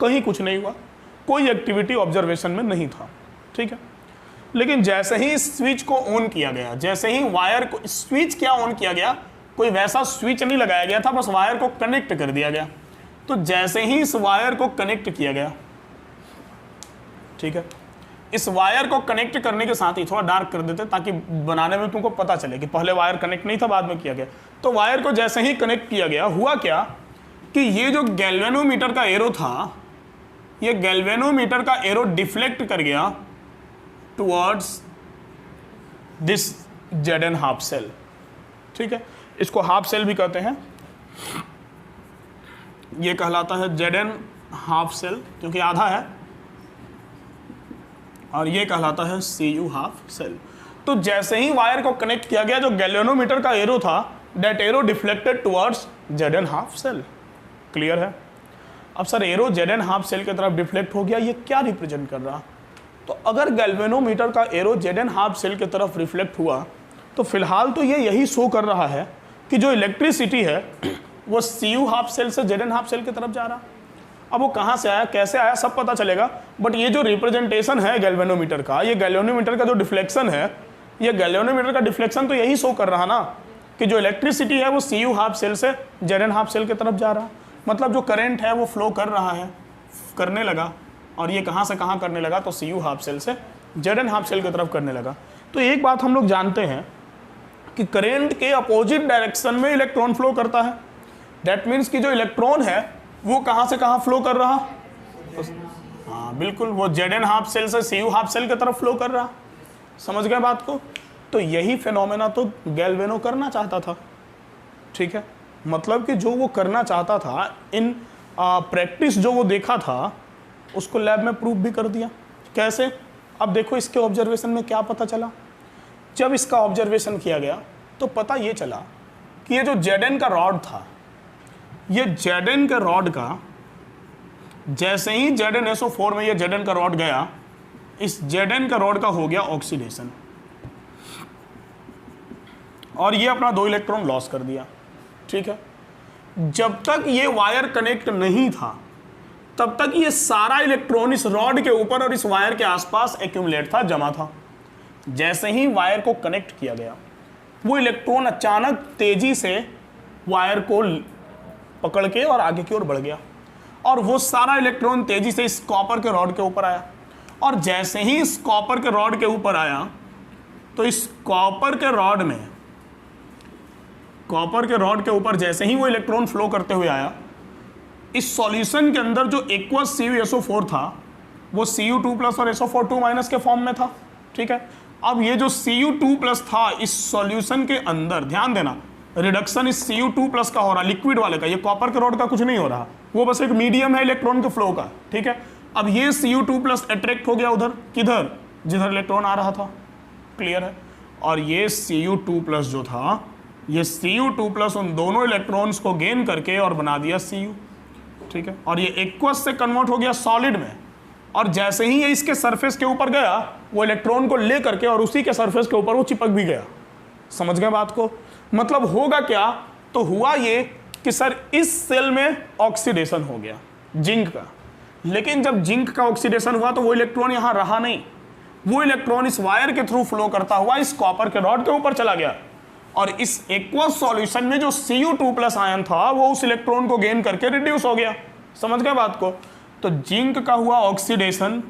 कहीं कुछ नहीं हुआ, कोई एक्टिविटी ऑब्जर्वेशन में नहीं था। ठीक है, लेकिन जैसे ही स्विच को ऑन किया गया, जैसे ही वायर को, स्विच क्या ऑन किया गया, कोई वैसा स्विच नहीं लगाया गया था, बस वायर को कनेक्ट कर दिया गया। तो जैसे ही इस वायर को कनेक्ट किया गया, ठीक है, इस वायर को कनेक्ट करने के साथ ही, थोड़ा डार्क कर देते ताकि बनाने में तुमको पता चले कि पहले वायर कनेक्ट नहीं था, बाद में किया गया। तो वायर को जैसे ही कनेक्ट किया गया, हुआ क्या कि ये जो गैल्वेनोमीटर का एरो था, ये गैल्वेनोमीटर का एरो डिफ्लेक्ट कर गया towards this Zn half cell. ठीक है, इसको हाफ सेल भी कहते हैं, ये कहलाता है Zn हाफ सेल क्योंकि आधा है, और ये कहलाता है Cu हाफ सेल। तो जैसे ही वायर को कनेक्ट किया गया, जो गैल्वेनोमीटर का एरो था, that arrow deflected towards Zn half cell. Clear है? अब sir arrow Zn half cell की तरफ डिफ्लेक्ट हो गया, ये क्या रिप्रेजेंट कर रहा? तो अगर गैल्वेनोमीटर का एरो Zn हाफ सेल की तरफ रिफ्लेक्ट हुआ, तो फिलहाल तो ये यही शो कर रहा है कि जो इलेक्ट्रिसिटी है वो Cu हाफ सेल से Zn हाफ सेल की तरफ जा रहा। अब वो कहाँ से आया, कैसे आया, सब पता चलेगा, बट ये जो रिप्रेजेंटेशन है गैल्वेनोमीटर का, ये गैल्वेनोमीटर का जो डिफ्लेक्शन है, ये गैल्वेनोमीटर का डिफ्लेक्शन तो यही शो कर रहा ना कि जो इलेक्ट्रिसिटी है वो Cu हाफ सेल से Zn हाफ सेल की तरफ जा रहा। मतलब जो करंट है वो फ्लो कर रहा है, करने लगा, और ये कहाँ से कहाँ करने लगा, तो Cu हाफ सेल से Zn हाफ सेल की तरफ करने लगा। तो एक बात हम लोग जानते हैं कि करंट के अपोजिट डायरेक्शन में इलेक्ट्रॉन फ्लो करता है। दैट मीन्स कि जो इलेक्ट्रॉन है वो कहाँ से कहाँ फ्लो कर रहा, हाँ बिल्कुल, वो Zn हाफ सेल से Cu हाफ सेल की तरफ फ्लो कर रहा। समझ गए बात को? तो यही फिनोमेना तो गैल्वेनो करना चाहता था। ठीक है, मतलब कि जो वो करना चाहता था, इन प्रैक्टिस जो वो देखा था, उसको लैब में प्रूफ भी कर दिया। कैसे? अब देखो इसके ऑब्जर्वेशन में क्या पता चला। जब इसका ऑब्जर्वेशन किया गया तो पता ये चला कि ये जो Zn का रॉड था, ये Zn के रॉड का, जैसे ही ZnSO4 में ये Zn का रॉड गया, इस Zn का रॉड का हो गया ऑक्सीडेशन, और ये अपना 2 इलेक्ट्रॉन लॉस कर दिया। ठीक है, जब तक ये वायर कनेक्ट नहीं था तब तक ये सारा इलेक्ट्रॉन इस रॉड के ऊपर और इस वायर के आसपास एक्यूमुलेट था, जमा था। जैसे ही वायर को कनेक्ट किया गया, वो इलेक्ट्रॉन अचानक तेजी से वायर को पकड़ के और आगे की ओर बढ़ गया, और वो सारा इलेक्ट्रॉन तेजी से इस कॉपर के रॉड के ऊपर आया। और जैसे ही इस कॉपर के रॉड के ऊपर आया, तो इस कॉपर के रॉड के ऊपर जैसे ही वो इलेक्ट्रॉन फ्लो करते हुए आया, इस सॉल्यूशन के अंदर जो एक्वस CuSO4 था, वो Cu2+ और SO4 के फॉर्म में था। ठीक है, अब ये जो Cu2+ था इस सॉल्यूशन के अंदर, ध्यान देना, रिडक्शन इस Cu2+ का हो रहा, लिक्विड वाले का, ये कॉपर के रॉड का कुछ नहीं हो रहा, वो बस एक मीडियम है इलेक्ट्रॉन के फ्लो का। ठीक है, अब ये Cu2+ अट्रैक्ट हो गया उधर, किधर, जिधर इलेक्ट्रॉन आ रहा था। क्लियर है? और ये Cu2+ जो था ये Cu2+ उन दोनों इलेक्ट्रॉन्स को गेन करके और बना दिया Cu, ठीक है। और ये एक्वस से कन्वर्ट हो गया सॉलिड में, और जैसे ही ये इसके सरफेस के ऊपर गया वो इलेक्ट्रॉन को ले करके और उसी के सरफेस के ऊपर वो चिपक भी गया। समझ गए बात को? मतलब होगा क्या, तो हुआ ये कि सर इस सेल में ऑक्सीडेशन हो गया जिंक का, लेकिन जब जिंक का ऑक्सीडेशन हुआ तो वो इलेक्ट्रॉन यहां रहा नहीं, वो इलेक्ट्रॉन इस वायर के थ्रू फ्लो करता हुआ इस कॉपर के रॉड के ऊपर चला गया, और इस एक्वस सॉल्यूशन में जो Cu2+ आयन था वो उस इलेक्ट्रॉन को गेन करके रिड्यूस हो गया। समझ गए बात को? तो जिंक का हुआ ऑक्सीडेशन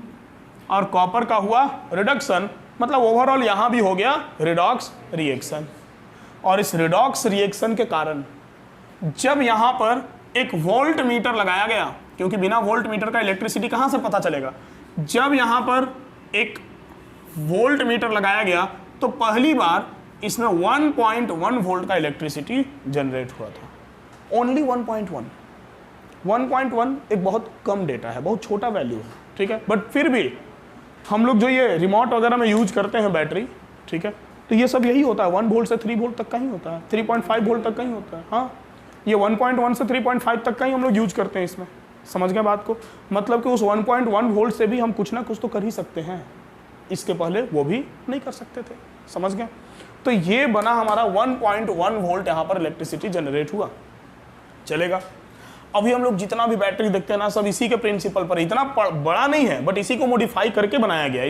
और कॉपर का हुआ रिडक्शन, मतलब ओवरऑल यहां भी हो गया रिडॉक्स रिएक्शन। और इस रिडॉक्स रिएक्शन के कारण जब यहां पर एक वोल्ट मीटर लगाया गया, क्योंकि बिना वोल्ट मीटर का इलेक्ट्रिसिटी कहां से पता चलेगा, जब यहां पर एक वोल्ट मीटर लगाया गया तो पहली बार इसमें 1.1 वोल्ट का इलेक्ट्रिसिटी जनरेट हुआ था। ओनली 1.1 एक बहुत कम डेटा है, बहुत छोटा वैल्यू है, ठीक है। बट फिर भी हम लोग जो ये रिमोट वगैरह में यूज करते हैं बैटरी, ठीक है, तो ये सब यही होता है, 1 वोल्ट से 3 वोल्ट तक का ही होता है, 3.5 वोल्ट तक का ही होता है। हाँ, ये 1.1 से 3.5 तक का ही हम लोग यूज करते हैं इसमें। समझ गए बात को? मतलब कि उस 1.1 वोल्ट से भी हम कुछ ना कुछ तो कर ही सकते हैं, इसके पहले वो भी नहीं कर सकते थे। समझ गए? तो ये बना हमारा 1.1 वोल्ट यहाँ पर इलेक्ट्रिसिटी जनरेट हुआ। चलेगा? अभी हम लोग जितना भी बैटरी देखते हैं ना, सब इसी के प्रिंसिपल पर, इतना बड़ा नहीं है बट इसी को मॉडिफाई करके बनाया गया है,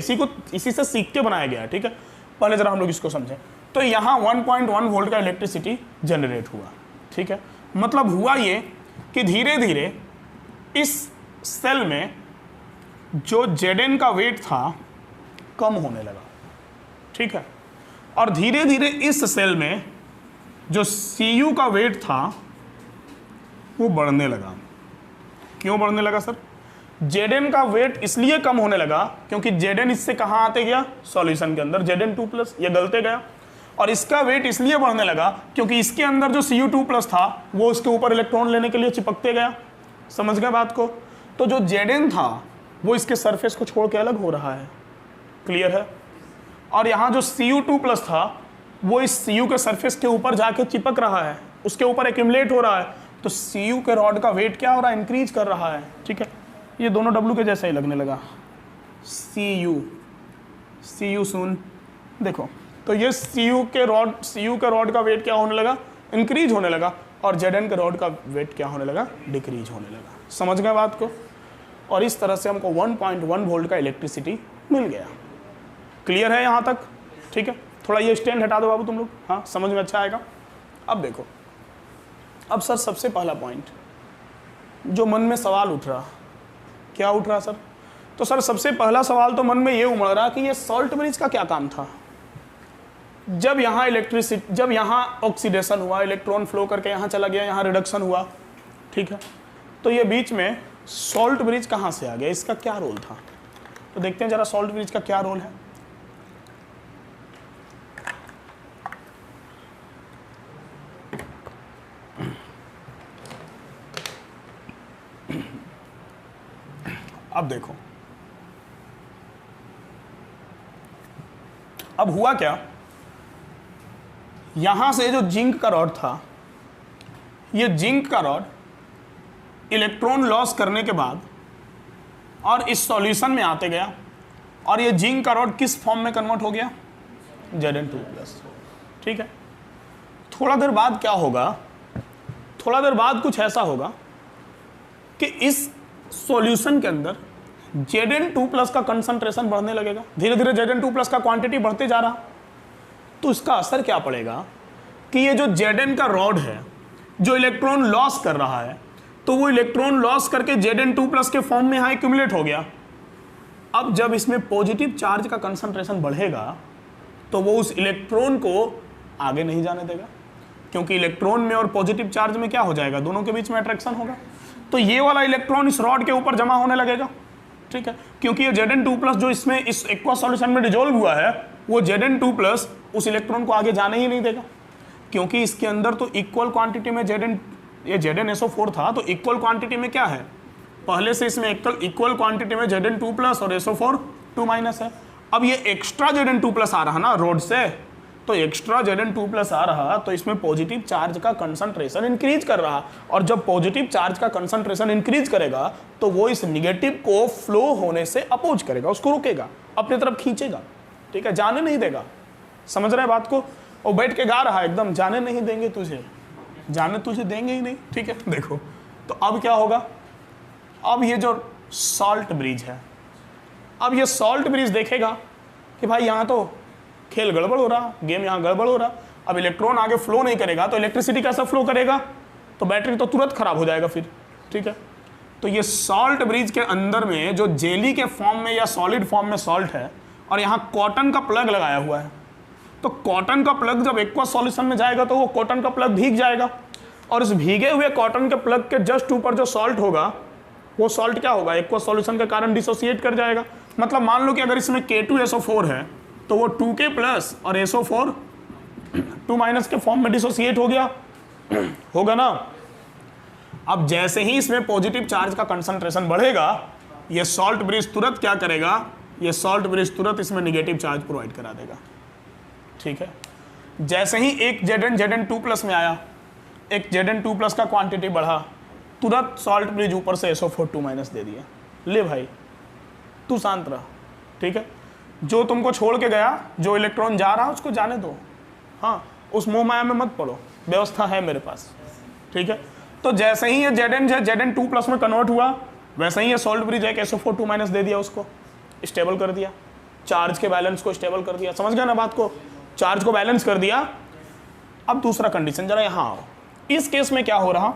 इसी से सीख के बनाया गया है, ठीक है। पहले जरा हम लोग इसको समझें। तो यहाँ 1.1 वोल्ट का इलेक्ट्रिसिटी जनरेट हुआ, ठीक है। मतलब हुआ ये कि धीरे धीरे इस सेल में जो Zn का वेट था कम होने लगा, ठीक है। और धीरे धीरे इस सेल में जो Cu का वेट था वो बढ़ने लगा। क्यों बढ़ने लगा सर? Zn का वेट इसलिए कम होने लगा क्योंकि Zn इससे कहाँ आते गया, सॉल्यूशन के अंदर, Zn2+, ये गलते गया। और इसका वेट इसलिए बढ़ने लगा क्योंकि इसके अंदर जो Cu2+ था वो उसके ऊपर इलेक्ट्रॉन लेने के लिए चिपकते गया। समझ गए बात को? तो जो Zn था वो इसके सरफेस को छोड़ के अलग हो रहा है। क्लियर है? और यहाँ जो Cu2+ था वो इस Cu के सरफेस के ऊपर जाके चिपक रहा है, उसके ऊपर एक्यूमुलेट हो रहा है। तो Cu के रॉड का वेट क्या हो रहा है, इंक्रीज कर रहा है, ठीक है। ये दोनों W के जैसा ही लगने लगा, Cu सुन देखो। तो ये Cu के रॉड का वेट क्या होने लगा, इंक्रीज होने लगा, और Zn के रॉड का वेट क्या होने लगा, डिक्रीज होने लगा। समझ गए बात को? और इस तरह से हमको 1.1 वोल्ट का इलेक्ट्रिसिटी मिल गया। क्लियर है यहाँ तक? ठीक है। थोड़ा ये स्टैंड हटा दो बाबू तुम लोग, हाँ, समझ में अच्छा आएगा। अब देखो, अब सर सबसे पहला पॉइंट जो मन में सवाल उठ रहा, क्या उठ रहा सर? तो सर सबसे पहला सवाल तो मन में ये उमड़ रहा कि ये सॉल्ट ब्रिज का क्या काम था। जब यहाँ ऑक्सीडेशन हुआ, इलेक्ट्रॉन फ्लो करके यहाँ चला गया, यहाँ रिडक्शन हुआ, ठीक है, तो ये बीच में सॉल्ट ब्रिज कहाँ से आ गया, इसका क्या रोल था? तो देखते हैं जरा सॉल्ट ब्रिज का क्या रोल है। अब देखो, अब हुआ क्या, यहां से जो जिंक का रॉड था, ये जिंक का रॉड इलेक्ट्रॉन लॉस करने के बाद और इस सॉल्यूशन में आते गया, और ये जिंक का रॉड किस फॉर्म में कन्वर्ट हो गया, Zn2+, ठीक है। थोड़ा देर बाद क्या होगा, थोड़ा देर बाद कुछ ऐसा होगा कि इस सॉल्यूशन के अंदर Zn2+ का कंसंट्रेशन बढ़ने लगेगा, धीरे धीरे Zn2+ का क्वांटिटी बढ़ते जा रहा। तो इसका असर क्या पड़ेगा कि ये जो Zn का रॉड है जो इलेक्ट्रॉन लॉस कर रहा है, तो वो इलेक्ट्रॉन लॉस करके Zn2+ के फॉर्म में यहाँ एक्यूमुलेट हो गया। अब जब इसमें पॉजिटिव चार्ज का कंसंट्रेशन बढ़ेगा तो वो उस इलेक्ट्रॉन को आगे नहीं जाने देगा, क्योंकि इलेक्ट्रॉन में और पॉजिटिव चार्ज में क्या हो जाएगा, दोनों के बीच में अट्रैक्शन होगा। तो ये वाला इलेक्ट्रॉन इस रॉड के ऊपर जमा होने लगेगा, ठीक है, क्योंकि ये Zn2+ जो इसमें इस एक्वस सॉल्यूशन में डिसॉल्व हुआ है, वो Zn2+ उस इलेक्ट्रॉन को आगे जाने ही नहीं देगा, क्योंकि इसके अंदर तो इक्वल क्वांटिटी में ये ZnSO4 था, तो इक्वल क्वांटिटी में क्या है, पहले से इसमें इक्वल क्वांटिटी में Zn2+ और SO4 2- है। अब ये एक्स्ट्रा Zn2+ आ रहा ना रोड से, तो एक्स्ट्रा Zn2+ आ रहा तो इसमें पॉजिटिव चार्ज का कंसंट्रेशन इंक्रीज कर रहा, और जब पॉजिटिव चार्ज का कंसंट्रेशन इंक्रीज करेगा तो वो इस निगेटिव को फ्लो होने से अपोज करेगा, उसको रोकेगा, अपनी तरफ खींचेगा, ठीक है, जाने नहीं देगा। समझ रहे बात को? और बैठ के गा रहा है एकदम, जाने नहीं देंगे तुझे, जाने तुझे देंगे ही नहीं, ठीक है। देखो तो अब क्या होगा, अब ये जो सॉल्ट ब्रिज है, अब ये सॉल्ट ब्रिज देखेगा कि भाई यहाँ तो खेल गड़बड़ हो रहा, गेम यहाँ गड़बड़ हो रहा, अब इलेक्ट्रॉन आगे फ्लो नहीं करेगा तो इलेक्ट्रिसिटी कैसा फ्लो करेगा, तो बैटरी तो तुरंत खराब हो जाएगा फिर, ठीक है। तो ये सॉल्ट ब्रिज के अंदर में जो जेली के फॉर्म में या सॉलिड फॉर्म में सॉल्ट है, और यहाँ कॉटन का प्लग लगाया हुआ है, तो कॉटन का प्लग जब एक्वा सॉल्यूशन में जाएगा तो वो कॉटन का प्लग भीग जाएगा, और इस भीगे हुए कॉटन के प्लग के जस्ट ऊपर जो सॉल्ट होगा, वो सॉल्ट क्या होगा, एक्वा सॉल्यूशन के कारण डिसोसिएट कर जाएगा। मतलब मान लो कि अगर इसमें K2SO4 है तो वो 2K+ और SO4 2- के फॉर्म में डिसोसिएट हो गया, होगा ना। अब जैसे ही इसमें पॉजिटिव चार्ज का कंसंट्रेशन बढ़ेगा, ये सॉल्ट ब्रिज तुरंत क्या करेगा, ये सॉल्ट ब्रिज तुरंत इसमें निगेटिव चार्ज प्रोवाइड करा देगा, ठीक है। जैसे ही एक Zn2+ में आया, एक Zn2+ का क्वांटिटी बढ़ा, तुरंत सॉल्ट ब्रिज ऊपर से SO4 2- दे दिया, ले भाई तू शांत रह, ठीक है। जो तुमको छोड़ के गया, जो इलेक्ट्रॉन जा रहा उसको जाने दो, हाँ, उस मोह माया में मत पड़ो, व्यवस्था है मेरे पास, ठीक है। तो जैसे ही ये Zn2+ में कन्वर्ट हुआ, वैसे ही ये सॉल्ट ब्रिज एक SO4 2- दे दिया, उसको स्टेबल कर दिया, चार्ज के बैलेंस को स्टेबल कर दिया। समझ गया ना बात को, चार्ज को बैलेंस कर दिया। अब दूसरा कंडीशन, जरा यहाँ आओ, इस केस में क्या हो रहा,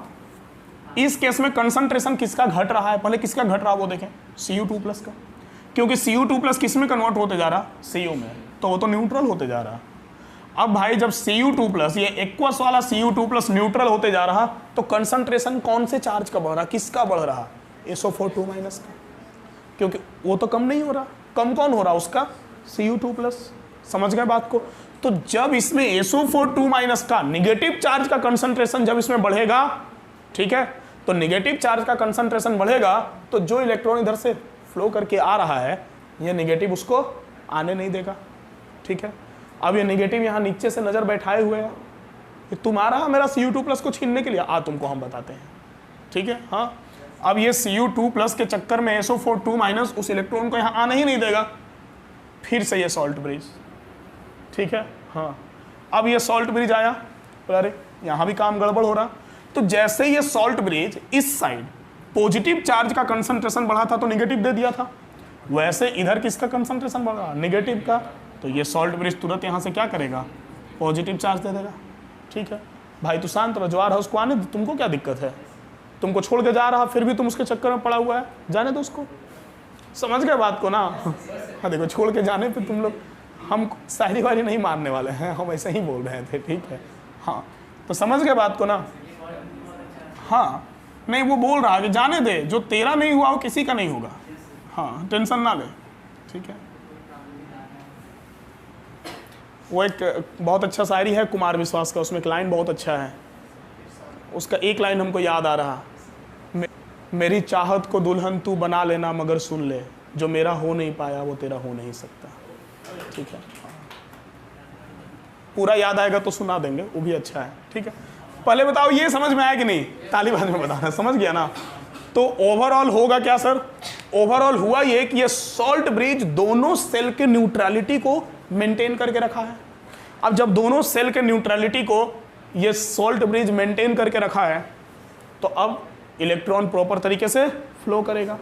इस केस में कंसंट्रेशन किसका घट रहा है, पहले किसका घट रहा वो देखें, Cu2+ का, क्योंकि Cu2+ किस में कन्वर्ट होते जा रहा, Cu में, तो वो तो न्यूट्रल होते जा रहा। अब भाई जब Cu2+, ये एक्वस वाला Cu2+ न्यूट्रल होते जा रहा, तो कंसंट्रेशन कौन से चार्ज का बढ़ रहा, किसका बढ़ रहा, SO4 2- का, क्योंकि वो तो कम नहीं हो रहा, कम कौन हो रहा उसका, Cu2+। समझ गए बात को? तो जब इसमें SO4 2- का निगेटिव चार्ज का कंसंट्रेशन जब इसमें बढ़ेगा, ठीक है, तो निगेटिव चार्ज का कंसंट्रेशन बढ़ेगा तो जो इलेक्ट्रॉन इधर से फ्लो करके आ रहा है, ये निगेटिव उसको आने नहीं देगा, ठीक है। अब ये निगेटिव यहाँ नीचे से नज़र बैठाए हुए है, तुम आ रहा मेरा Cu2+ को छीनने के लिए, तुमको हम बताते हैं, ठीक है। हाँ, अब ये Cu2+ के चक्कर में SO4 2- उस इलेक्ट्रॉन को यहाँ आने ही नहीं देगा, फिर से ये सॉल्ट ब्रिज, ठीक है। हाँ, अब ये सॉल्ट ब्रिज आया, अरे यहाँ भी काम गड़बड़ हो रहा, तो जैसे ये सॉल्ट ब्रिज इस साइड पॉजिटिव चार्ज का कंसंट्रेशन बढ़ा था तो निगेटिव दे दिया था, वैसे इधर किसका कंसंट्रेशन बढ़ा, निगेटिव का, तो ये सॉल्ट ब्रिज तुरंत यहाँ से क्या करेगा, पॉजिटिव चार्ज दे देगा, ठीक है। भाई तू शांत रहो, जो आ रहा है उसको आने दो, तुमको क्या दिक्कत है, तुमको छोड़ के जा रहा फिर भी तुम उसके चक्कर में पड़ा हुआ है, जाने दो उसको। समझ गए बात को ना? हाँ देखो, छोड़ के जाने पे तुम लोग, हम शायरी वारी नहीं मारने वाले हैं, हम ऐसे ही बोल रहे थे, ठीक है। हाँ, तो समझ गए बात को ना? हाँ, नहीं वो बोल रहा है कि जाने दे, जो तेरा नहीं हुआ वो किसी का नहीं होगा, हाँ टेंशन ना ले, ठीक है। वो एक बहुत अच्छा शायरी है कुमार विश्वास का, उसमें एक लाइन बहुत अच्छा है, उसका एक लाइन हमको याद आ रहा, मेरी चाहत को दुल्हन तू बना लेना मगर सुन ले, जो मेरा हो नहीं पाया वो तेरा हो नहीं सकता, ठीक है। पूरा याद आएगा तो सुना देंगे, वो भी अच्छा है, ठीक है। पहले बताओ ये समझ में आया कि नहीं, ताली बाद में बताना, समझ गया ना? तो ओवरऑल होगा क्या सर, ओवरऑल हुआ ये कि ये सॉल्ट ब्रिज दोनों सेल के न्यूट्रलिटी को मेंटेन करके रखा है। अब जब दोनों सेल के न्यूट्रलिटी को ये सॉल्ट ब्रिज मेंटेन करके रखा है, तो अब इलेक्ट्रॉन प्रॉपर तरीके से फ्लो करेगा।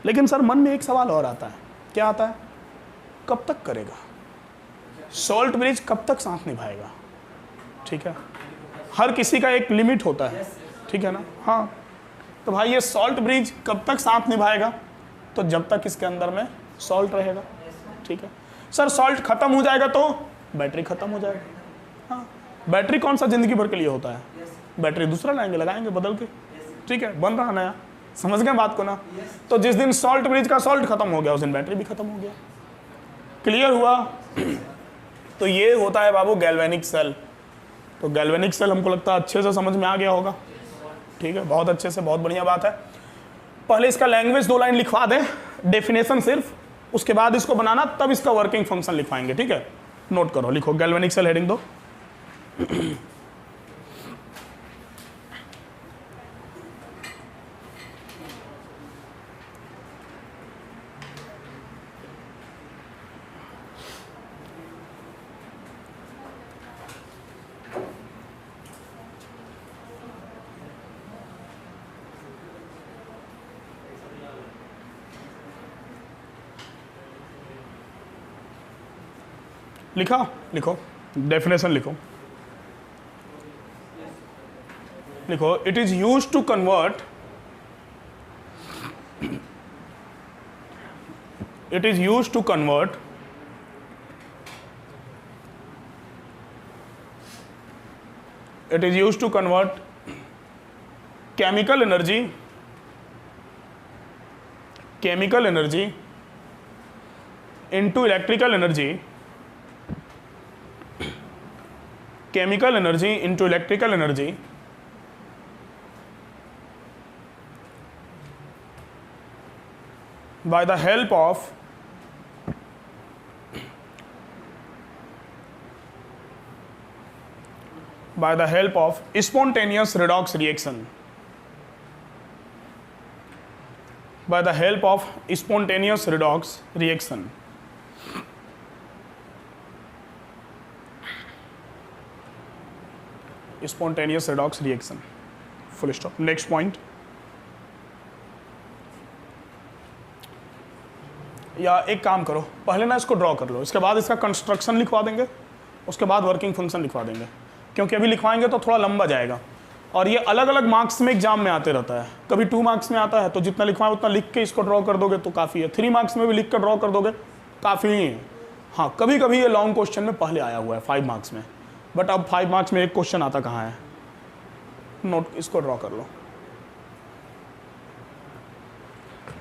लेकिन सर मन में एक सवाल और आता है, क्या आता है, कब तक करेगा सॉल्ट ब्रिज, कब तक साथ निभाएगा, ठीक है। हर किसी का एक लिमिट होता है, ठीक है ना? हाँ, तो भाई ये सॉल्ट ब्रिज कब तक साथ निभाएगा, तो जब तक इसके अंदर में सॉल्ट रहेगा, ठीक है। सर सॉल्ट खत्म हो जाएगा तो बैटरी खत्म हो जाएगा, हाँ। बैटरी कौन सा जिंदगी भर के लिए होता है, बैटरी दूसरा लाएंगे, लगाएंगे बदल के, ठीक है, बन रहा नया। समझ गए बात को ना? तो जिस दिन सॉल्ट ब्रिज का सॉल्ट खत्म हो गया उस दिन बैटरी भी खत्म हो गया। क्लियर हुआ? तो ये होता है बाबू गैल्वेनिक सेल। तो गैल्वेनिक सेल हमको लगता है अच्छे से समझ में आ गया होगा, ठीक है, बहुत अच्छे से, बहुत बढ़िया बात है। पहले इसका लैंग्वेज 2 लाइन लिखवा दें, डेफिनेशन सिर्फ, उसके बाद इसको बनाना, तब इसका वर्किंग फंक्शन लिखवाएंगे, ठीक है। नोट करो, लिखो गैल्वेनिक सेल हेडिंग दो। लिखा, लिखो डेफिनेशन लिखो, लिखो it is used to convert, it is used to convert chemical energy into electrical energy, by the help of spontaneous redox reaction, by the help of spontaneous redox reaction. Spontaneous redox reaction. Full stop. Next point. या एक काम करो, पहले ना इसको draw कर लो, इसके बाद इसका कंस्ट्रक्शन लिखवा देंगे, उसके बाद वर्किंग फंक्शन लिखवा देंगे, क्योंकि अभी लिखवाएंगे तो थोड़ा लंबा जाएगा और ये अलग अलग मार्क्स में एग्जाम में आते रहता है। कभी 2 मार्क्स में आता है तो जितना लिखवाएं उतना लिख के इसको ड्रॉ कर दोगे तो काफ़ी है, 3 मार्क्स में भी लिख कर ड्रॉ कर दोगे काफ़ी ही है। हाँ, कभी कभी ये लॉन्ग क्वेश्चन में पहले आया हुआ है 5 मार्क्स में, बट अब 5 मार्क्स में एक क्वेश्चन आता कहाँ है, नोट इसको ड्रॉ कर लो।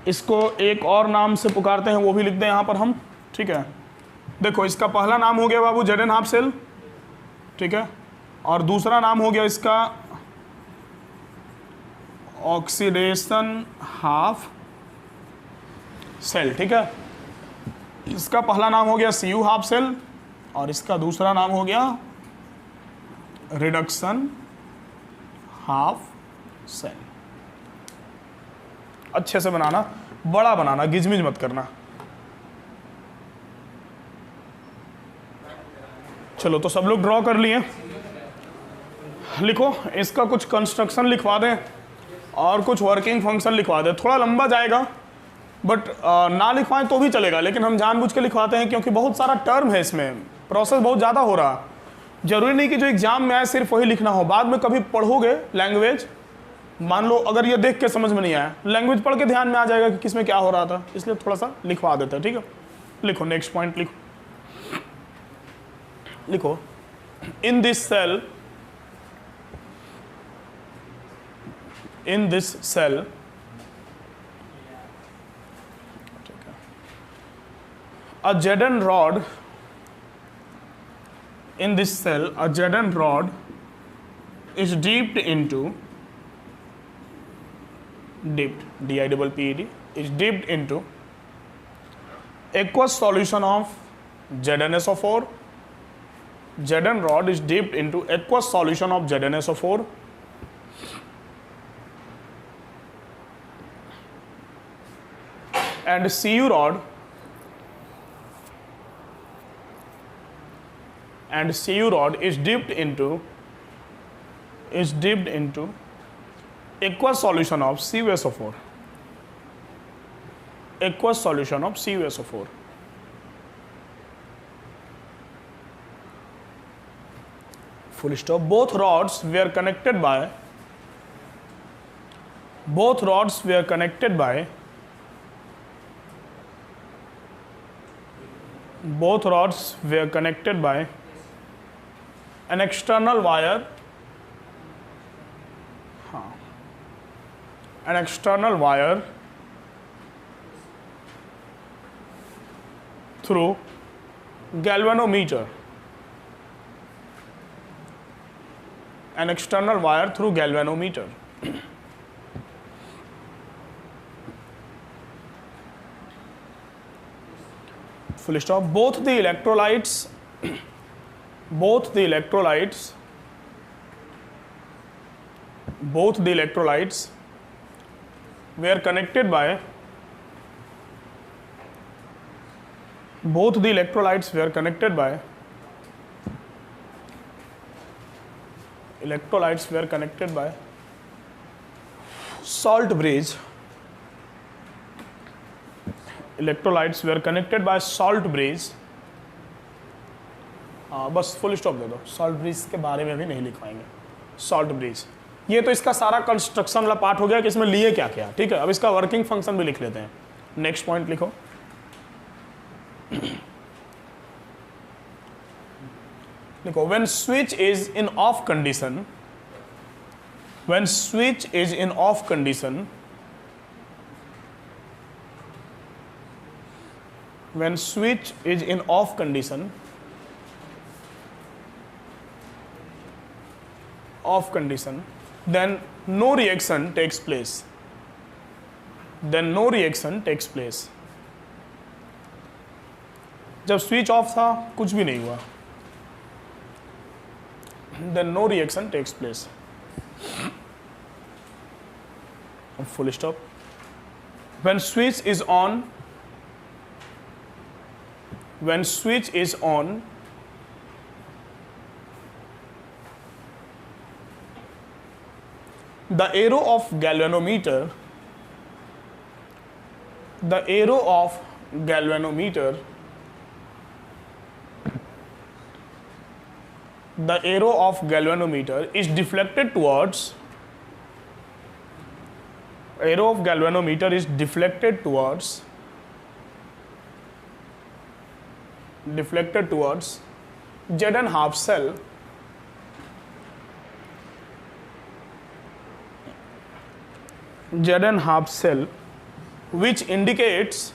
इसको एक और नाम से पुकारते हैं, वो भी लिख दें यहाँ पर हम, ठीक है। देखो इसका पहला नाम हो गया बाबू जेडन हाफ सेल, ठीक है, और दूसरा नाम हो गया इसका ऑक्सीडेशन हाफ सेल, ठीक है। इसका पहला नाम हो गया सीयू हाफ सेल और इसका दूसरा नाम हो गया रिडक्शन हाफ सेल। अच्छे से बनाना, बड़ा बनाना, गिजमिज मत करना। चलो तो सब लोग ड्रॉ कर लिए, लिखो इसका कुछ कंस्ट्रक्शन लिखवा दें और कुछ वर्किंग फंक्शन लिखवा दें। थोड़ा लंबा जाएगा बट ना लिखवाएं तो भी चलेगा, लेकिन हम जानबूझ के लिखवाते हैं क्योंकि बहुत सारा टर्म है इसमें, प्रोसेस बहुत ज़्यादा हो रहा। जरूरी नहीं कि जो एग्जाम में आए सिर्फ वही लिखना हो, बाद में कभी पढ़ोगे लैंग्वेज, मान लो अगर ये देख के समझ में नहीं आया, लैंग्वेज पढ़ के ध्यान में आ जाएगा कि किसमें क्या हो रहा था, इसलिए थोड़ा सा लिखवा देते हैं, ठीक है। लिखो नेक्स्ट पॉइंट, लिखो लिखो in this cell a Jeden rod, in this cell a Jeden rod is dipped into aqueous solution of ZnSO4. Jeden rod is dipped into aqueous solution of ZnSO4 and Cu rod is dipped into aqueous solution of CuSO4. Aqueous solution of CuSO4. Full stop. Both rods were connected by an external wire, through galvanometer. An external wire through galvanometer. Full stop. Both the electrolytes both the electrolytes were connected by salt bridge. Electrolytes were connected by salt bridge. बस full stop दे दो, salt bridge के बारे में भी नहीं लिखवाएंगे. Salt bridge, ये तो इसका सारा कंस्ट्रक्शन वाला पार्ट हो गया कि इसमें लिए क्या क्या. ठीक है, अब इसका वर्किंग फंक्शन भी लिख लेते हैं. नेक्स्ट पॉइंट लिखो. लिखो, when switch is in of condition, when switch is in off condition, then no reaction takes place. जब स्विच ऑफ था कुछ भी नहीं हुआ. then no reaction takes place. Full stop. When switch is on, the arrow of galvanometer is deflected towards Z and half cell, which indicates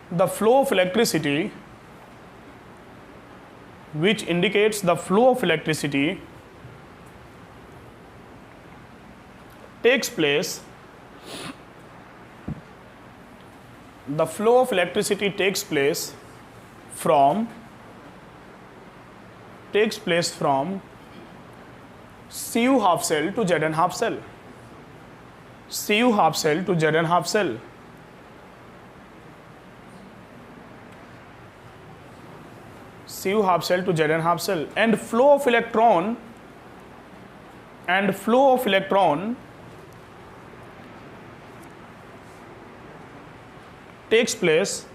the flow of electricity takes place from Cu half cell to Zn half cell. Cu half cell to Zn half cell. Cu half cell to Zn half cell, and flow of electron takes place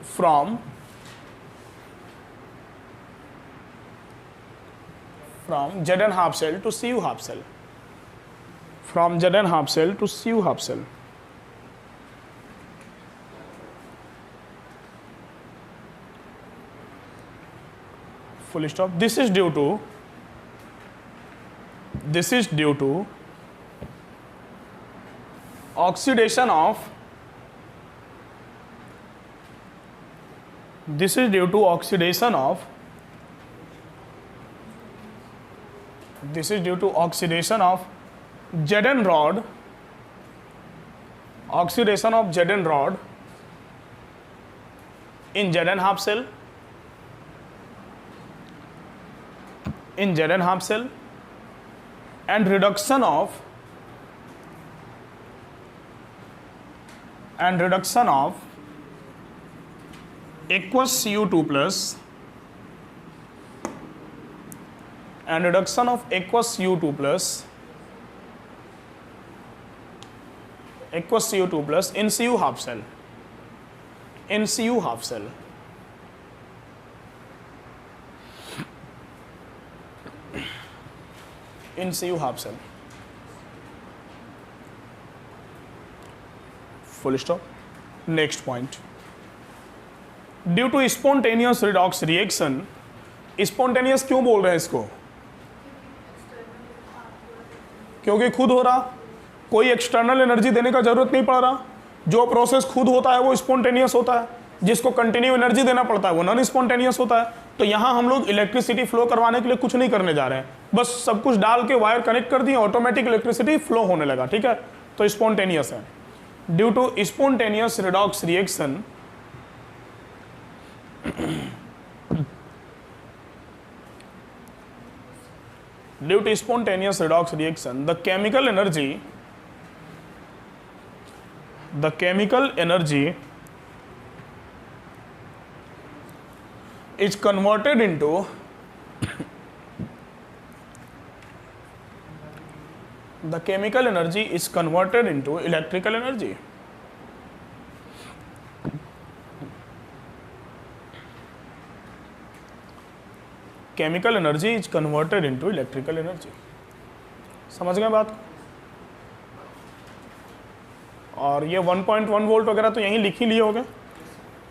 from Zn half cell to Cu half cell. From Zn half cell to Cu half cell. Full stop. This is due to oxidation of Zn rod, in Zn half cell, and reduction of aqueous Cu2 plus in Cu half cell. Full stop. Next point. Due to spontaneous redox reaction, spontaneous क्यों बोल रहे हैं इसको? क्योंकि खुद हो रहा, कोई एक्सटर्नल एनर्जी देने का जरूरत नहीं पड़ रहा. जो प्रोसेस खुद होता है वो स्पॉन्टेनियस होता है, जिसको कंटिन्यू एनर्जी देना पड़ता है वो नॉन स्पॉन्टेनियस होता है. तो यहाँ हम लोग इलेक्ट्रिसिटी फ्लो करवाने के लिए कुछ नहीं करने जा रहे हैं, बस सब कुछ डाल के वायर कनेक्ट कर दिए, ऑटोमेटिक इलेक्ट्रिसिटी फ्लो होने लगा, ठीक है। तो स्पॉन्टेनियस है। Due to spontaneous redox reaction, due to spontaneous redox reaction, the chemical energy is converted into the chemical energy is converted into electrical energy. Chemical energy is converted into electrical energy. समझ गए बात? और ये 1.1 volt वगैरह तो यहीं लिख ही लिए होगे,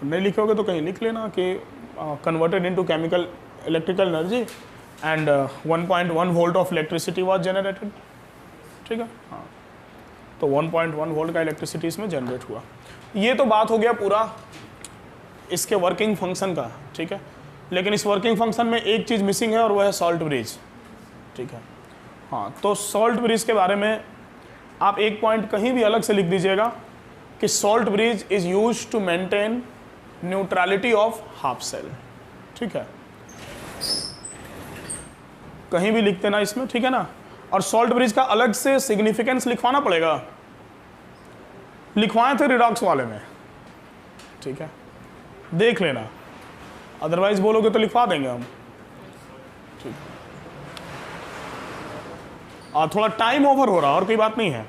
नहीं लिखे होगे तो कहीं लिख लेना कि converted into chemical electrical energy and 1.1 volt of electricity was generated, ठीक है। हाँ, तो 1.1 वोल्ट का इलेक्ट्रिसिटी इसमें जनरेट हुआ। ये तो बात हो गया पूरा इसके वर्किंग फंक्शन का, ठीक है। लेकिन इस वर्किंग फंक्शन में एक चीज़ मिसिंग है और वह है सॉल्ट ब्रिज, ठीक है। हाँ, तो सॉल्ट ब्रिज के बारे में आप एक पॉइंट कहीं भी अलग से लिख दीजिएगा कि salt bridge is used to maintain neutrality of half cell, ठीक है। कहीं भी लिख देना इसमें, ठीक है ना। और सॉल्ट ब्रिज का अलग से सिग्निफिकेंस लिखवाना पड़ेगा, लिखवाए थे रिडॉक्स वाले में, ठीक है, देख लेना, अदरवाइज बोलोगे तो लिखवा देंगे हम, ठीक। थोड़ा टाइम ओवर हो रहा और कोई बात नहीं है,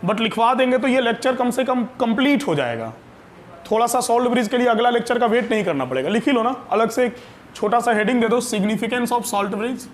बट लिखवा देंगे तो ये लेक्चर कम से कम कंप्लीट हो जाएगा। थोड़ा सा सॉल्ट ब्रिज के लिए अगला लेक्चर का वेट नहीं करना पड़ेगा, लिख ही लो ना, अलग से एक छोटा सा हेडिंग दे दो, significance of salt bridge.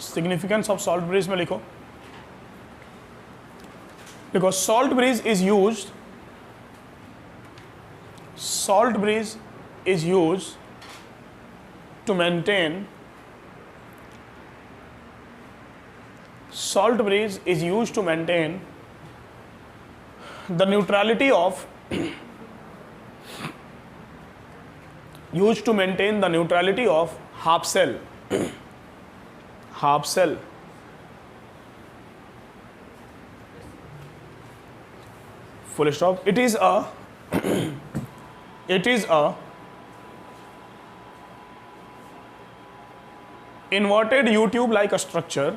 Significance of salt bridge में लिखो, because salt bridge is used to maintain the neutrality of half cell full stop. It is a inverted U tube like a structure,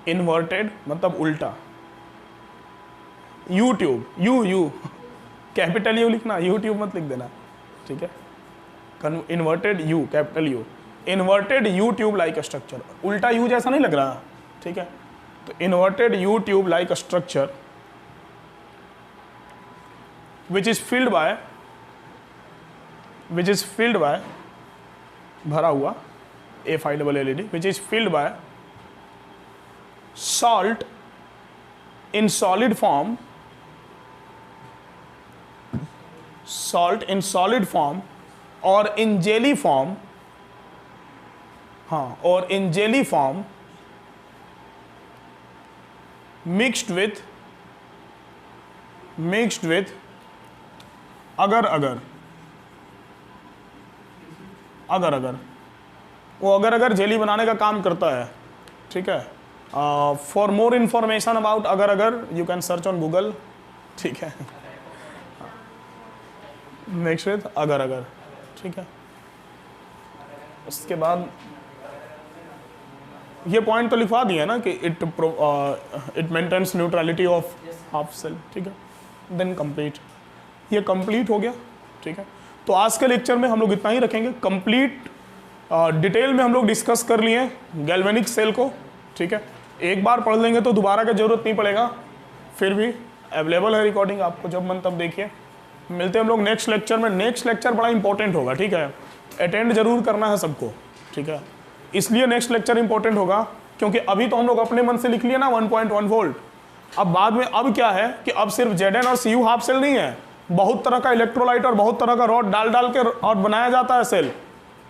inverted मतलब उल्टा, YouTube, you capital you लिखना, YouTube मत लिख देना, ठीक है। Inverted you, capital you, inverted you tube like structure, उल्टा you जैसा नहीं लग रहा, ठीक है। तो inverted you tube like structure which is filled by भरा हुआ FILLED, which is filled by salt in solid form or in jelly form, or in jelly form mixed with अगर वो अगर जेली बनाने का काम करता है, ठीक है। फॉर मोर इंफॉर्मेशन अबाउट अगर you can search on Google, ठीक है। नेक्स्ट विथ अगर, ठीक है। उसके बाद ये पॉइंट तो लिखवा दिया ना कि it maintains neutrality of half cell, ठीक है। देन कंप्लीट, ये कंप्लीट हो गया, ठीक है। तो आज के लेक्चर में हम लोग इतना ही रखेंगे। कंप्लीट डिटेल में हम लोग डिस्कस कर लिए गैल्वेनिक सेल को, ठीक है। एक बार पढ़ लेंगे तो दोबारा का जरूरत नहीं पड़ेगा, फिर भी अवेलेबल है रिकॉर्डिंग, आपको जब मन तब देखिए। मिलते हैं हम लोग नेक्स्ट लेक्चर में। नेक्स्ट लेक्चर बड़ा इंपॉर्टेंट होगा, ठीक है। अटेंड जरूर करना है सबको, ठीक है। इसलिए नेक्स्ट लेक्चर इंपॉर्टेंट होगा, क्योंकि अभी तो हम लोग अपने मन से लिख लिए ना 1.1 वोल्ट। अब बाद में अब क्या है कि अब सिर्फ Zn और Cu हाफ सेल नहीं है, बहुत तरह का इलेक्ट्रोलाइट और बहुत तरह का रॉड डाल डाल के और बनाया जाता है सेल।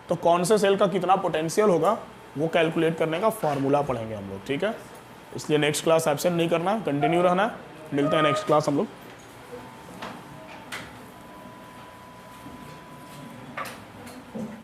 तो कौन से सेल का कितना पोटेंशियल होगा वो कैलकुलेट करने का फॉर्मूला पढ़ेंगे हम लोग, ठीक है। इसलिए नेक्स्ट क्लास एब्सेंट नहीं करना, कंटिन्यू रहना। मिलते हैं नेक्स्ट क्लास हम लोग।